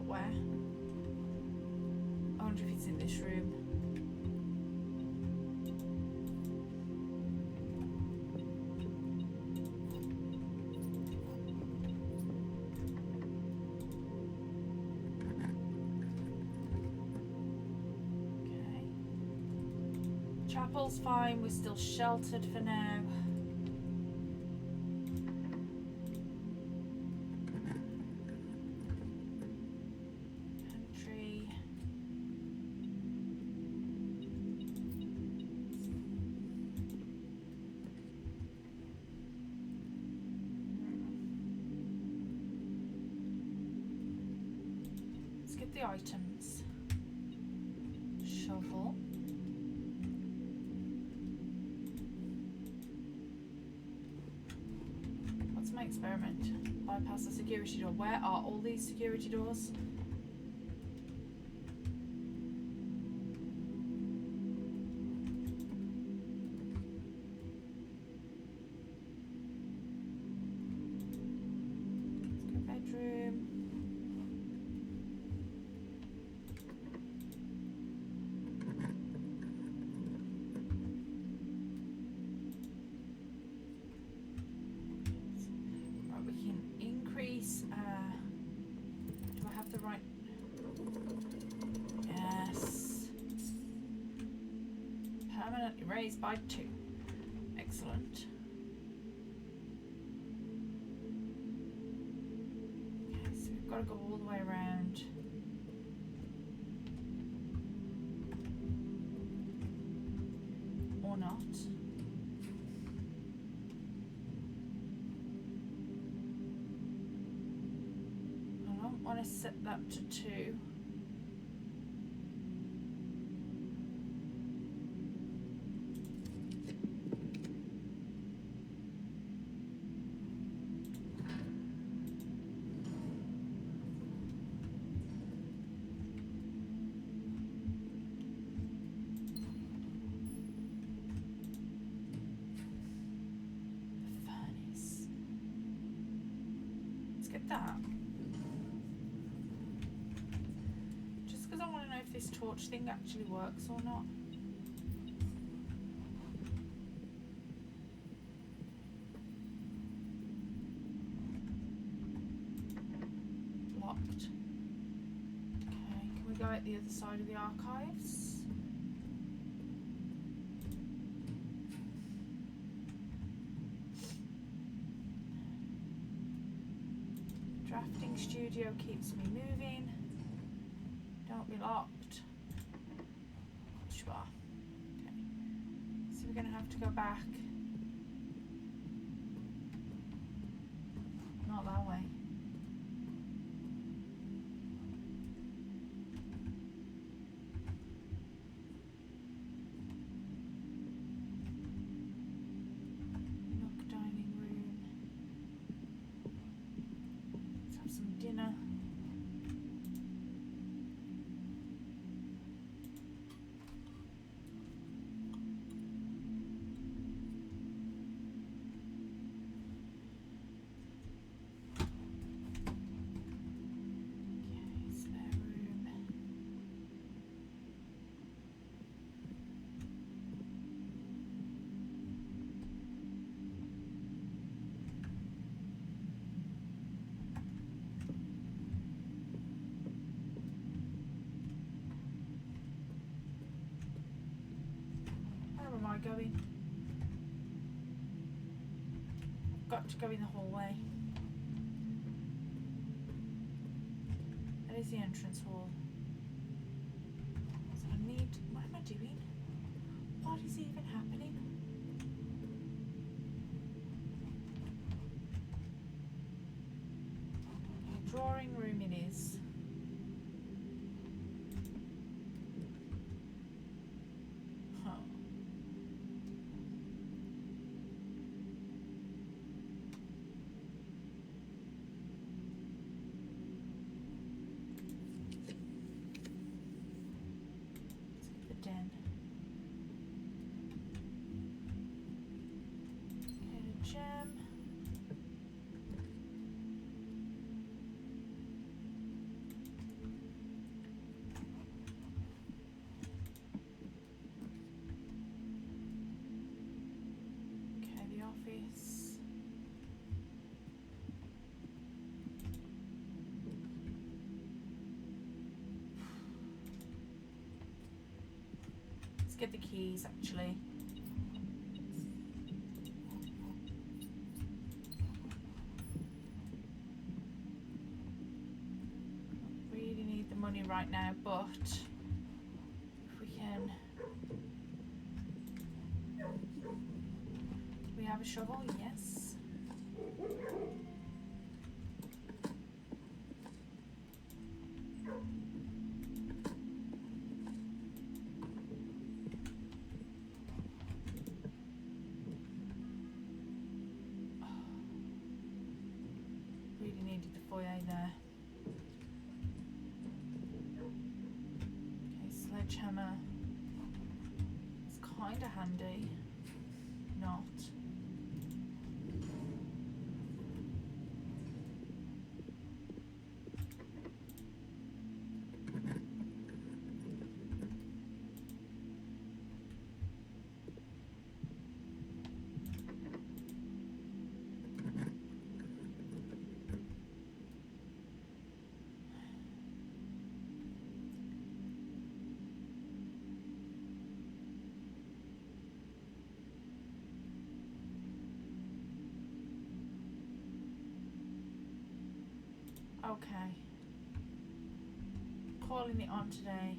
Where? I wonder if it's in this room. Okay. Chapel's fine, we're still sheltered for now. the items. Shovel. What's my experiment? Bypass the security door. Where are all these security doors? Raised by 2. Excellent. Okay, so we've got to go all the way around. Or not. I don't want to set that to 2. That just because I want to know if this torch thing actually works or not. Locked. Okay, can we go at the other side of the archives? Drafting studio keeps me moving. Don't be locked. Sure. Okay. So we're going to have to go back. Not that way. Going. I've got to go in the hallway. That is the entrance hall. So I need. What am I doing? What is even happening? Okay, drawing room it is. Let's get the keys actually. Really need the money right now, but if we can. Do we have a shovel? Yes. there. Okay, sledgehammer. It's kind of handy. Not. Okay. Calling it on today.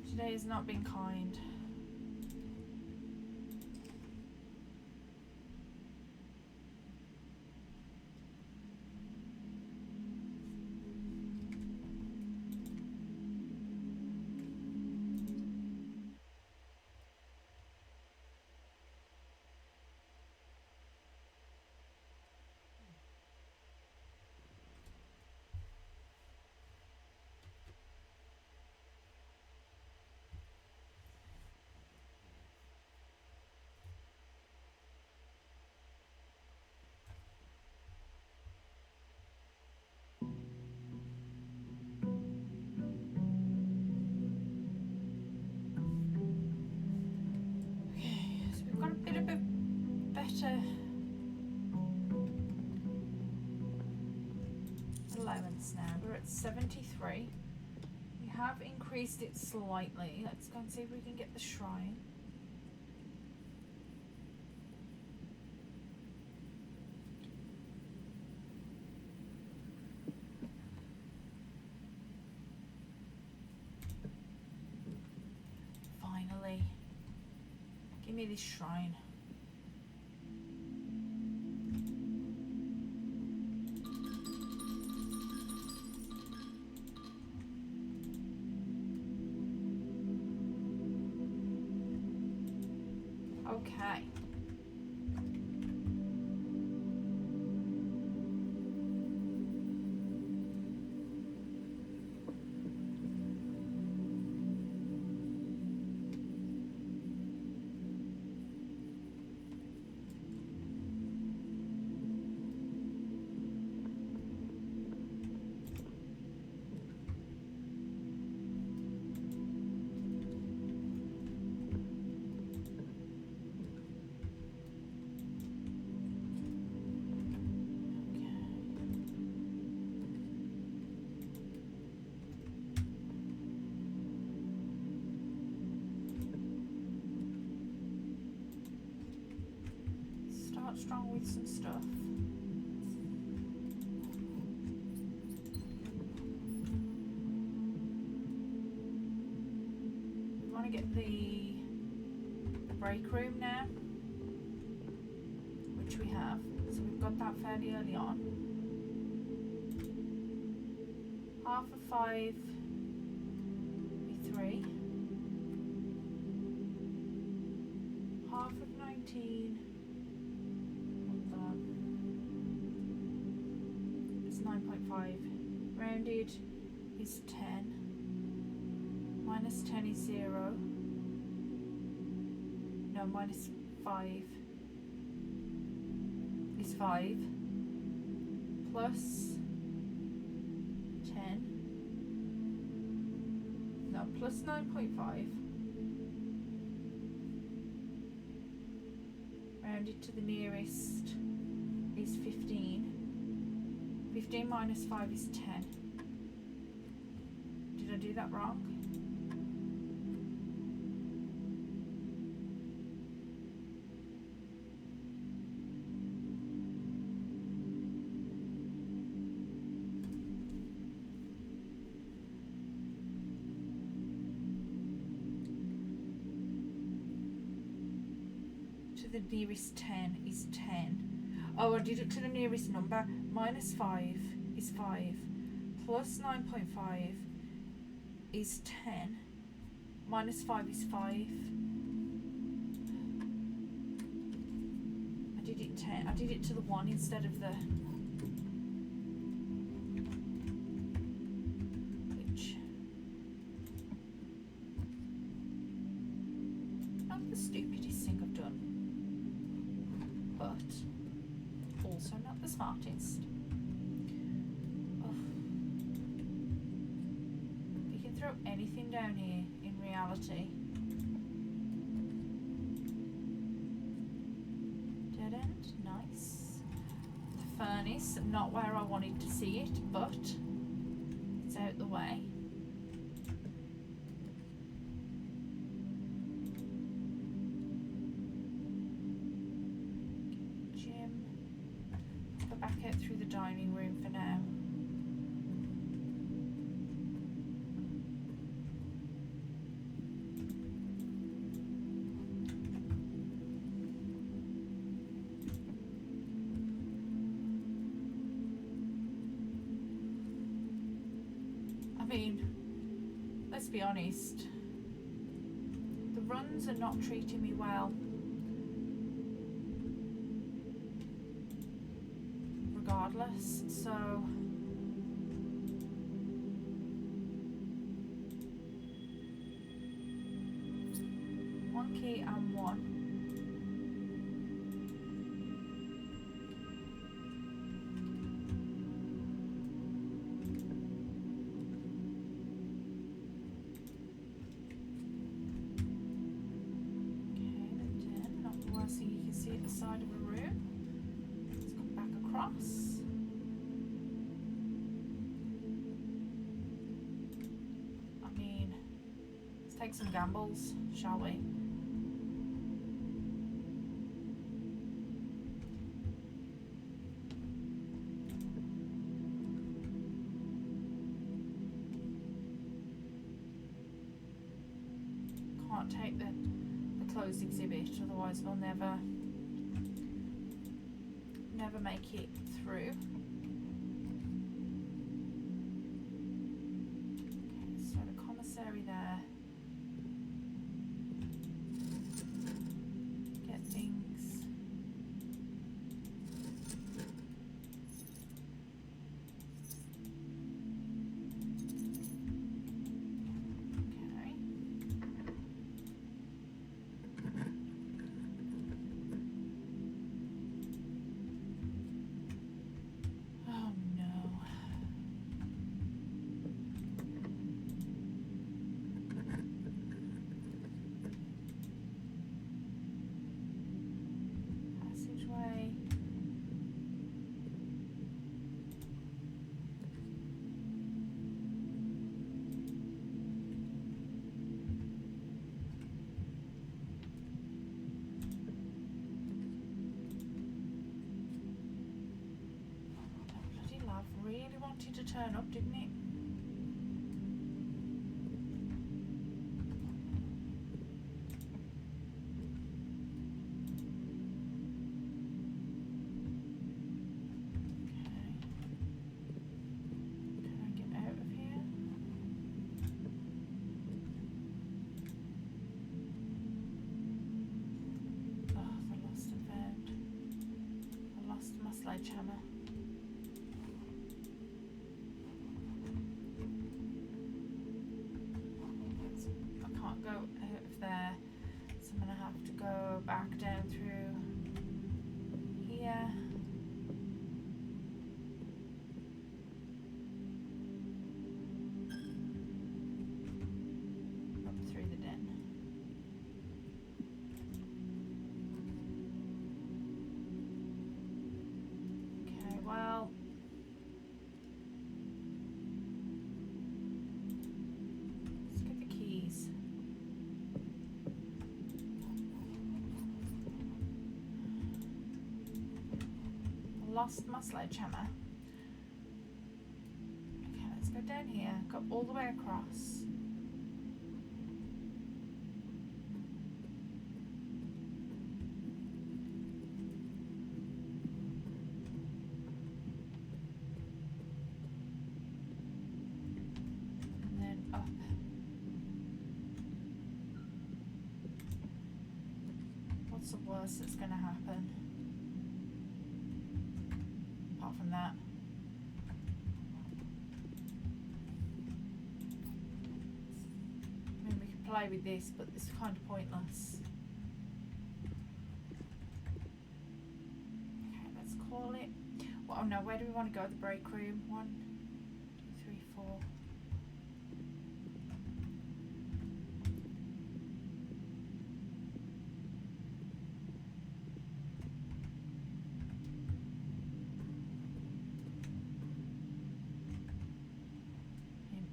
Today has not been kind. Okay, so we've got a bit of a better allowance now. We're at 73. We have increased it slightly. Let's go and see if we can get the shrine. Finally. Give me this shrine. Okay. Start strong with some stuff. We want to get the break room now, which we have. So we've got that fairly early on. Half of 5 be 3. Half of 19. Hold on. It's 9.5. Rounded is 10. Minus 10 is 0. No, minus 5 is 5. Plus 10. No, plus 9.5. Rounded to the nearest is 15. 15 minus 5 is 10. Did I do that wrong? The nearest 10 is 10. Oh, I did it to the nearest number. Minus 5 is 5. plus 9.5 is 10. Minus 5 is 5. I did it 10. I did it to the 1 instead of the... Which... Not the stupidest thing I've done. But also not the smartest. You can throw anything down here in reality. Dead end, nice. The furnace, not where I wanted to see it, but it's out the way. Gym. Let's go back out through the dining room for now. I mean, let's be honest, the runs are not treating me well. Regardless, so one key and one. So you can see at the side of a room. Let's come back across. I mean, let's take some gambles, shall we? Can't take the closed exhibit, otherwise we'll never make it through. Okay, so the commissary there. Get things. Really wanted to turn up, didn't it? Okay. Can I get out of here? Oh, the lost and found. I lost my sledgehammer. Go out of there, so I'm gonna have to go back down through here. Up through the den. Okay, well, let's get the keys. Lost my sledgehammer. Okay, let's go down here, go all the way across. What's the worst that's going to happen? Apart from that. I mean, we could play with this, but it's kind of pointless. Okay, let's call it. Well, oh no, where do we want to go? The break room. 1, 2, 3, 4.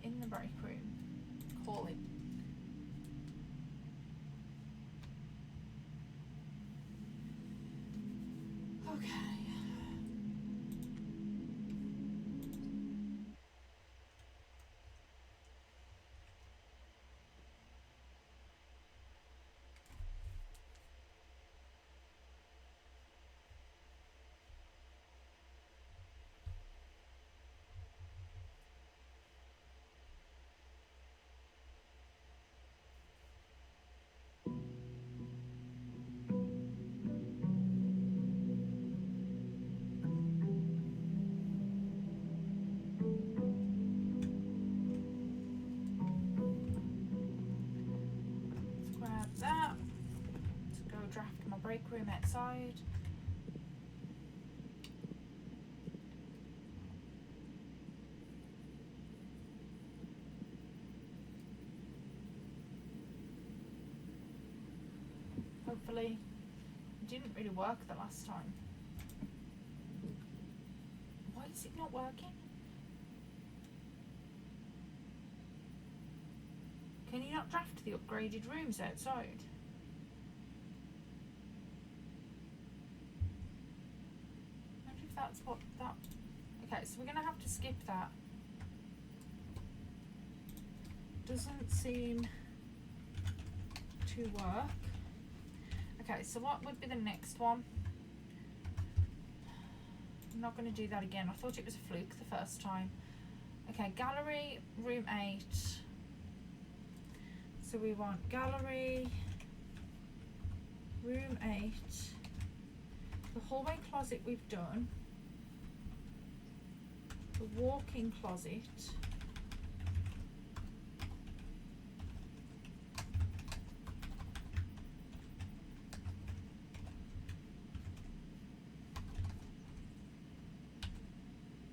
In the break room. Call him. Okay. That. Let's go draft my break room outside. Hopefully, it didn't really work the last time. Why is it not working? Can you not draft the upgraded rooms outside? I wonder if that's what that... Okay, so we're going to have to skip that. Doesn't seem to work. Okay, so what would be the next one? I'm not going to do that again. I thought it was a fluke the first time. Okay, gallery, room 8. So we want gallery, room 8, the hallway closet we've done, the walk-in closet,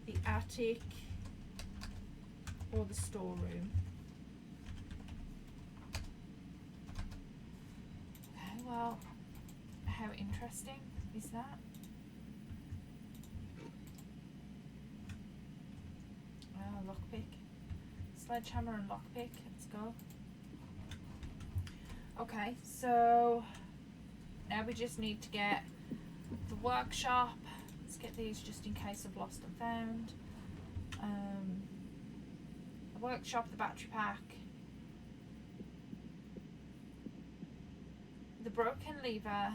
the attic, or the storeroom. Well, how interesting is that? Oh, lockpick. Sledgehammer and lockpick. Let's go. Okay, so now we just need to get the workshop. Let's get these just in case I've lost and found. The workshop, the battery pack. The broken lever,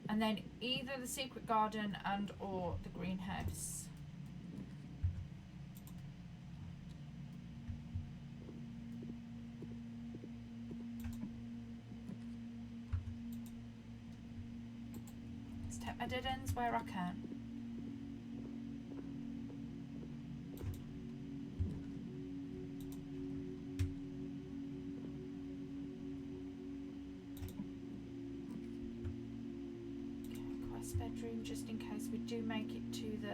and then either the secret garden and or the greenhouse. Let's take my dead ends where I can. Bedroom, just in case we do make it to the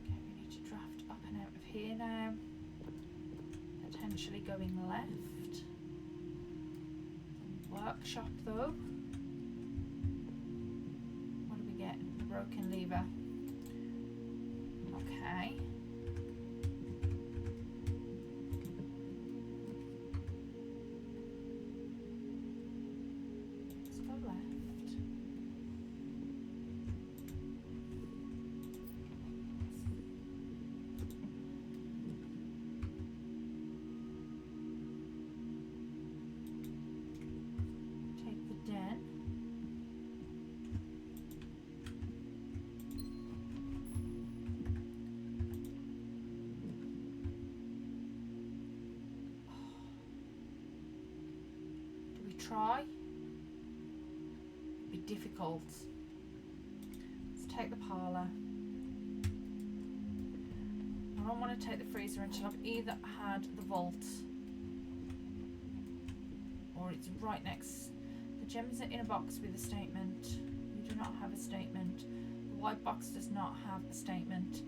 okay, we need to draft up and out of here now, potentially going left. Workshop though, what do we get? The broken lever. Okay. try. It'd be difficult. Let's take the parlour. I don't want to take the freezer until I've either had the vault or it's right next. The gems are in a box with a statement. You do not have a statement. The white box does not have a statement.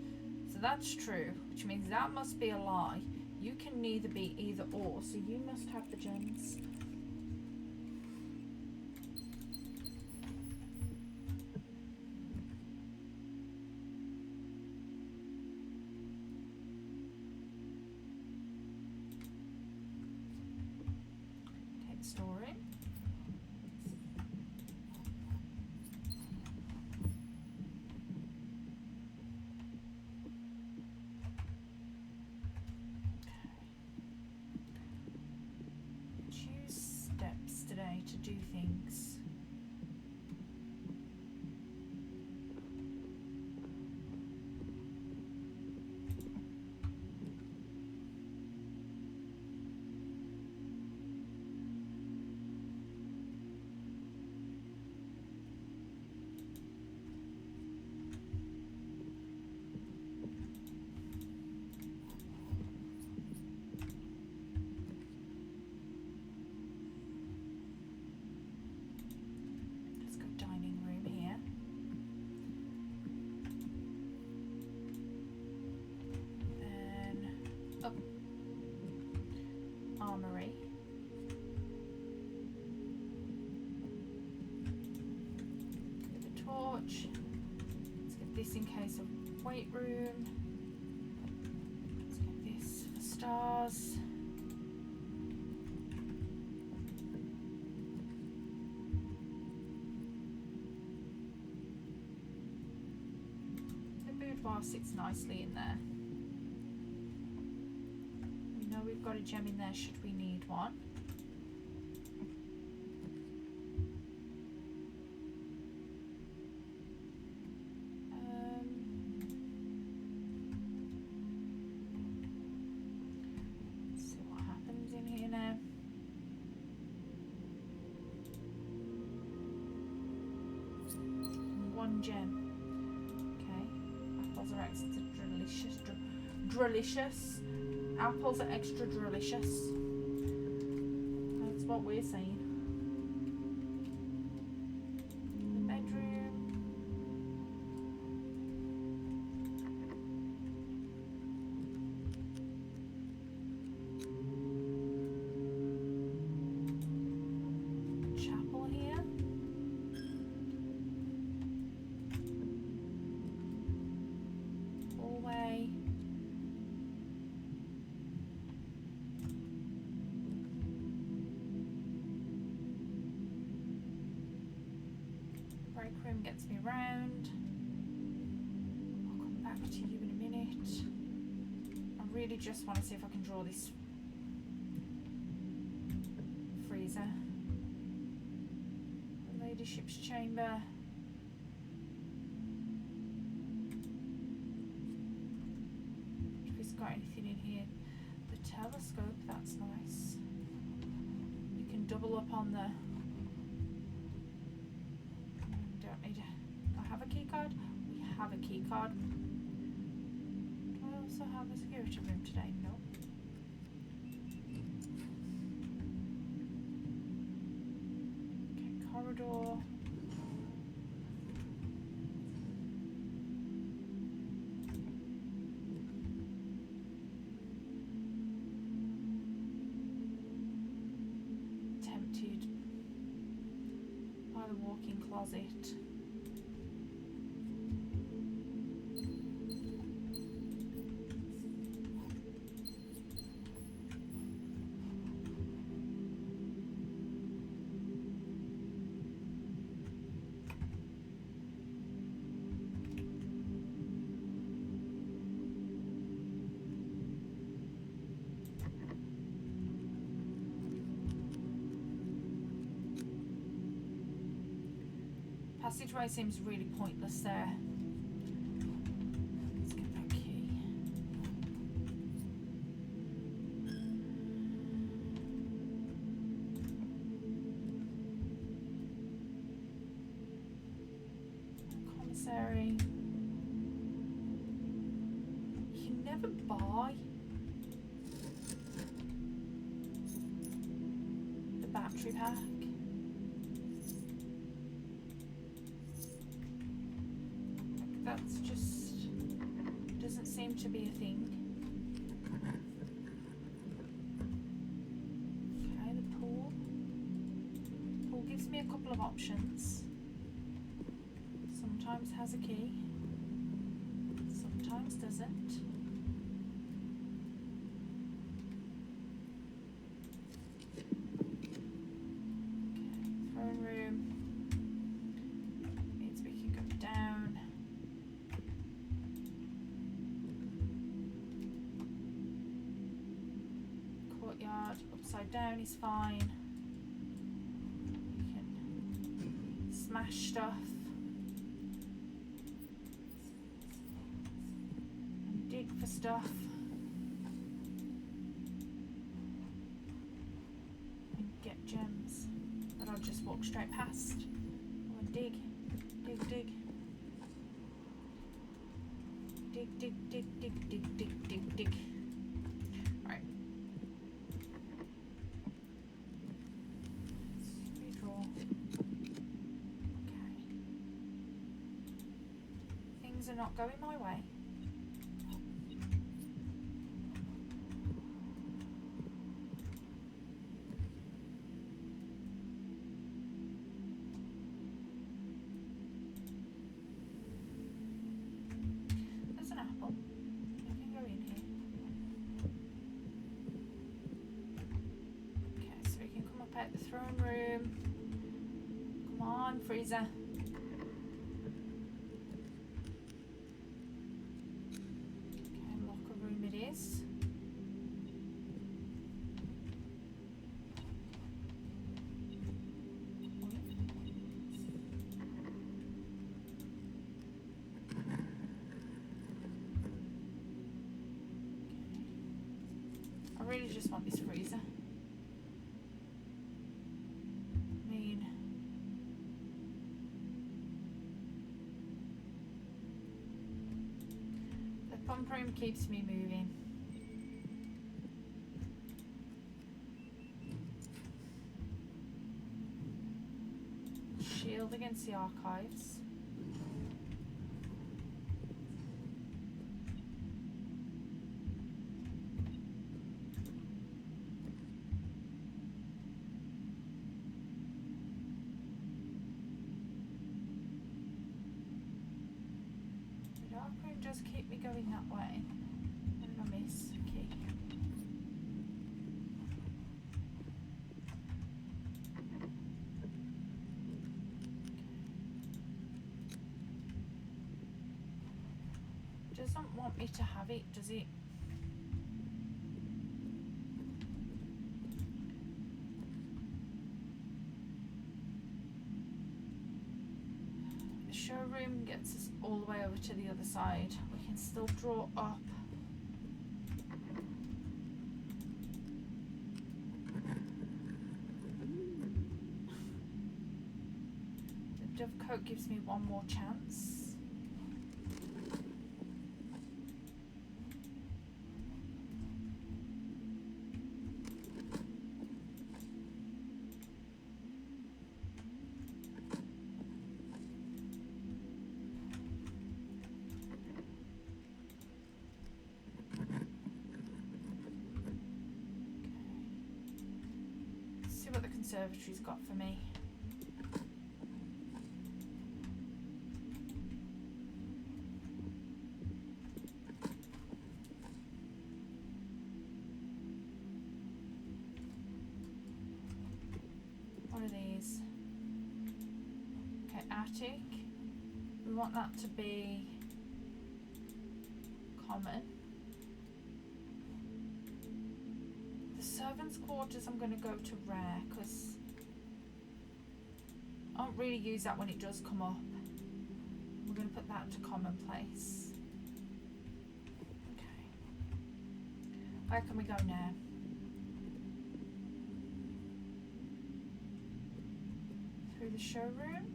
So that's true, which means that must be a lie. You can neither be either or, so you must have the gems. Take the story. To do things. Armory. Get the torch. Let's get this in case of weight room. Let's get this for stars. The boudoir sits nicely in there. We've got a gem in there should we need one. Let's see what happens in here now. One gem. Okay. Apples are extra delicious. Delicious. Apples are extra delicious. That's what we're saying. The bedroom. Chapel here. Hallway. Room gets me round. I'll come back to you in a minute. I really just want to see if I can draw this freezer. The ladyship's chamber. If it's got anything in here. The telescope, that's nice. You can double up on the I have a key card. We have a key card. Do I also have a security room today? No. Okay, corridor. Tempted by the walk-in closet. Passageway seems really pointless there. Let's get that key. unnecessary. You can never buy the battery pack. Like, that's just doesn't seem to be a thing. Okay, the pool. Pool gives me a couple of options. Sometimes has a key, sometimes doesn't. Okay, throne room. Means we can go down. Courtyard, upside down is fine. We can smash stuff. For stuff and get gems that I'll just walk straight past. Or dig, dig, dig, dig, dig, dig, dig, dig, dig, dig, dig. Right. Let's redraw. Okay. Things are not going my way. The throne room. Come on, freezer. Okay, locker room it is. I really just want this freezer. Pump room keeps me moving. Shield against the archives. Just keep me going that way. What did I miss? Okay. Doesn't want me to have it, does it? The showroom gets us all the way over to the other side. We can still draw up. The Dovecote gives me one more chance. What the conservatory's got for me. What are these? Okay, attic. We want that to be common. Servants' quarters I'm going to go to rare because I don't really use that when it does come up. We're going to put that to commonplace. Okay. Where can we go now? Through the showroom.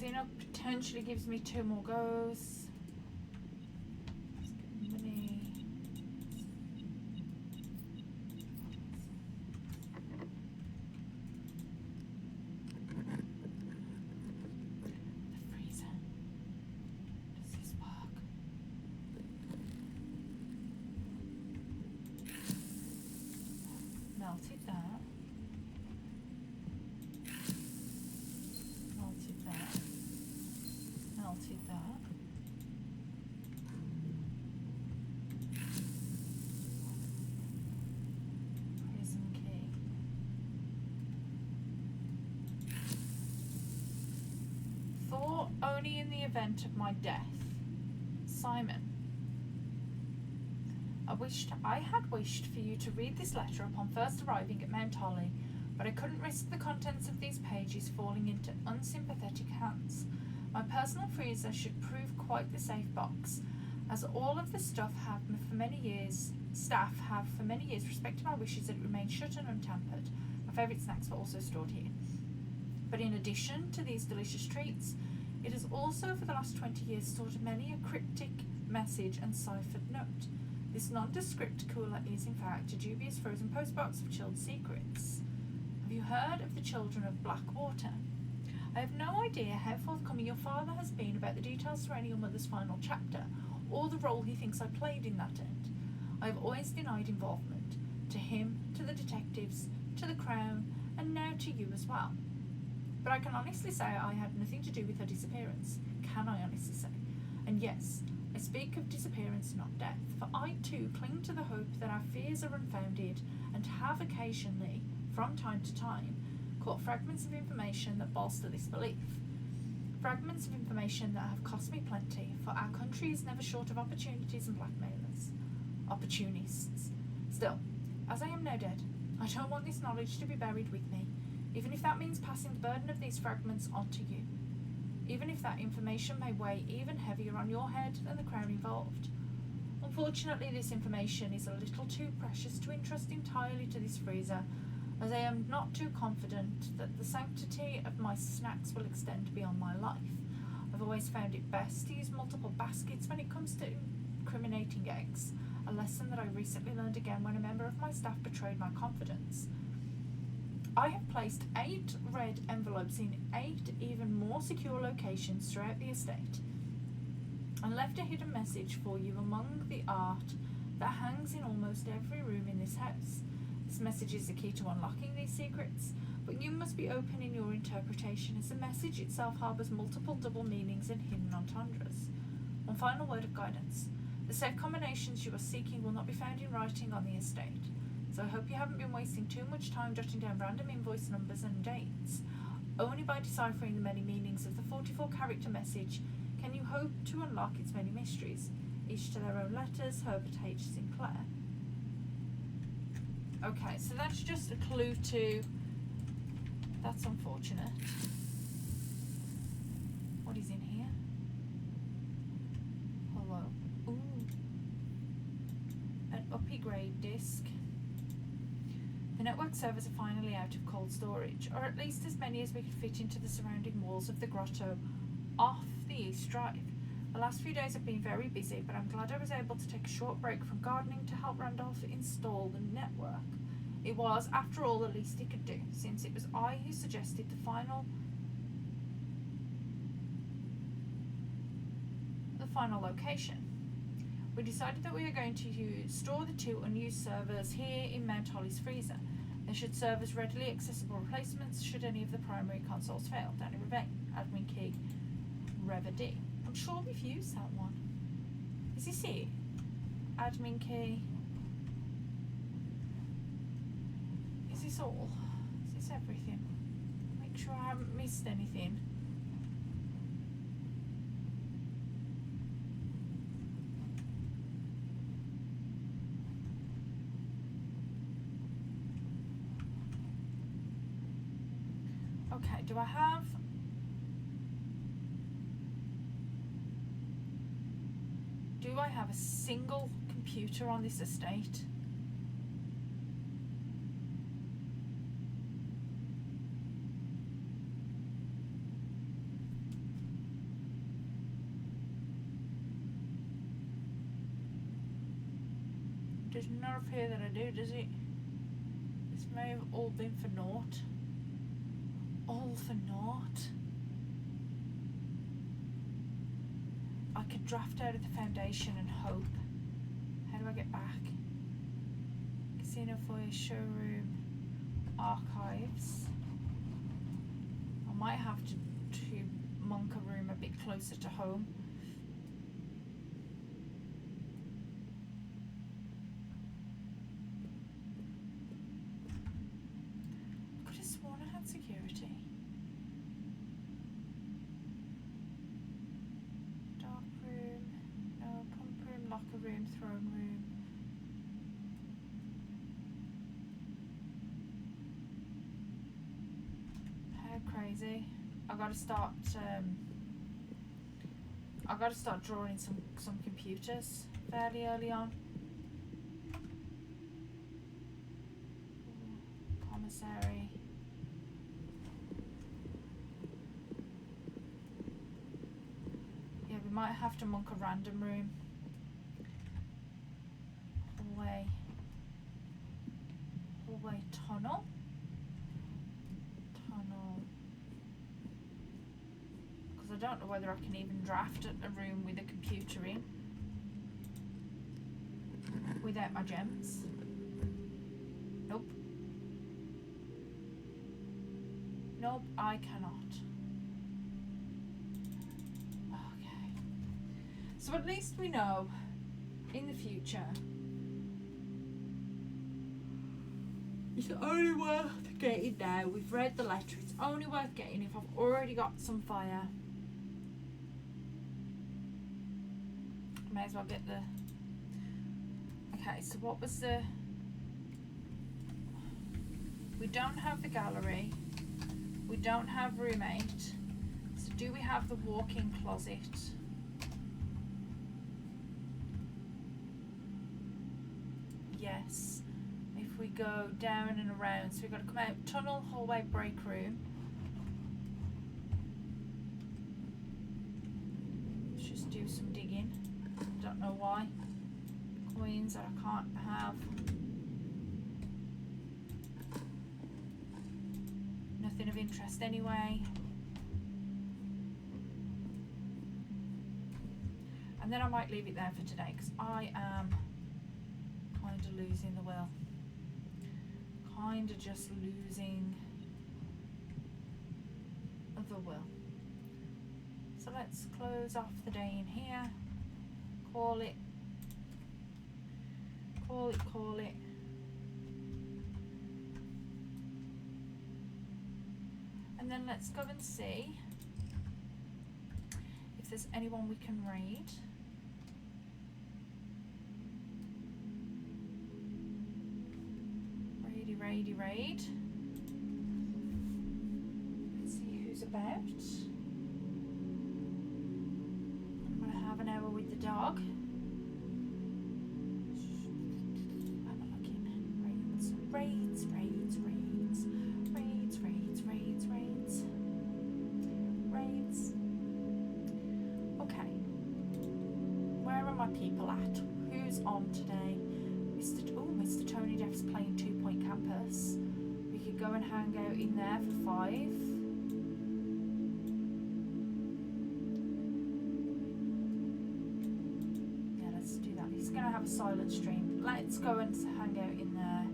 freezing up potentially gives me 2 more goes. Let's get money. The freezer. Does this work? Melted that. Melted that. Melted that. Prison key. Thought only in the event of my death. Simon. I had wished for you to read this letter upon first arriving at Mount Holly, but I couldn't risk the contents of these pages falling into unsympathetic hands. My personal freezer should prove quite the safe box, as all of the staff have for many years respected my wishes that it remain shut and untampered. My favourite snacks were also stored here. But in addition to these delicious treats, it has also for the last 20 years stored many a cryptic message and ciphered note. This nondescript cooler is in fact a dubious frozen postbox of chilled secrets. Have you heard of the children of Blackwater? I have no idea how forthcoming your father has been about the details surrounding your mother's final chapter, or the role he thinks I played in that end. I have always denied involvement, to him, to the detectives, to the Crown, and now to you as well. But I can honestly say I had nothing to do with her disappearance. Can I honestly say? And yes, I speak of disappearance, not death, for I too cling to the hope that our fears are unfounded and have occasionally, from time to time, caught fragments of information that bolster this belief. Fragments of information that have cost me plenty, for our country is never short of opportunities and blackmailers. Opportunists. Still, as I am now dead, I don't want this knowledge to be buried with me, even if that means passing the burden of these fragments on to you. Even if that information may weigh even heavier on your head than the Crown involved. Unfortunately, this information is a little too precious to entrust entirely to this freezer, as I am not too confident that the sanctity of my snacks will extend beyond my life. I've always found it best to use multiple baskets when it comes to incriminating eggs, a lesson that I recently learned again when a member of my staff betrayed my confidence. I have placed 8 red envelopes in 8 even more secure locations throughout the estate, and left a hidden message for you among the art that hangs in almost every room in this house. This message is the key to unlocking these secrets, but you must be open in your interpretation, as the message itself harbours multiple double meanings and hidden entendres. One final word of guidance. The safe combinations you are seeking will not be found in writing on the estate, so I hope you haven't been wasting too much time jotting down random invoice numbers and dates. Only by deciphering the many meanings of the 44-character message can you hope to unlock its many mysteries, each to their own letters. Herbert H. Sinclair. Okay, so that's just a clue to... That's unfortunate. What is in here? Hello. Ooh. An uppy grade disc. The network servers are finally out of cold storage, or at least as many as we could fit into the surrounding walls of the grotto off the East Drive. The last few days have been very busy, but I'm glad I was able to take a short break from gardening to help Randolph install the network. It was, after all, the least he could do, since it was I who suggested the final location. We decided that we were going to store the 2 unused servers here in Mount Holly's freezer. They should serve as readily accessible replacements should any of the primary consoles fail. Danny Revane, admin key, RevaD. I'm sure we've used that one. Is this it? Admin key. Is this all? Is this everything? Make sure I haven't missed anything. Okay, do I have... Do I have a single computer on this estate? Does not appear that I do, does it? This may have all been for naught. All for naught? I could draft out of the foundation and hope. How do I get back? Casino foyer, showroom, archives. I might have to monk a room a bit closer to home. I could have sworn I had security. Dark room, no, pump room, locker room, throne room. How crazy. I gotta start drawing some computers fairly early on. Commissary. Yeah, we might have to monk a random room. Hallway tunnel. I don't know whether I can even draft a room with a computer in without my gems. Nope. Nope, I cannot. Okay. So at least we know in the future it's only worth getting now. We've read the letter. It's only worth getting if I've already got some fire. May as well get the... Okay, so what was the... We don't have the gallery. We don't have room 8. So do we have the walk-in closet? Yes. If we go down and around, so we've got to come out, tunnel, hallway, break room. Let's just do some digging. Don't know why. Coins that I can't have. Nothing of interest anyway. And then I might leave it there for today because I am kind of losing the will. Kind of just losing the will. So let's close off the day in here. Call it. And then let's go and see if there's anyone we can raid. Raid. Let's see who's about. I'm gonna have an hour with the dog. Raids. Okay. Where are my people at? Who's on today? Mr. Tony Jeff's playing 2 Point Campus. We could go and hang out in there for 5. Yeah, let's do that. He's gonna have a silent stream. Let's go and hang out in there.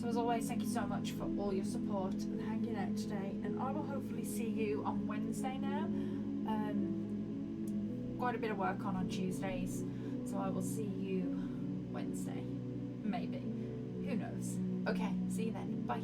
As always, thank you so much for all your support and hanging out today, and I will hopefully see you on Wednesday now. Quite a bit of work on Tuesdays, so I will see you Wednesday, maybe, who knows. Okay, see you then, bye.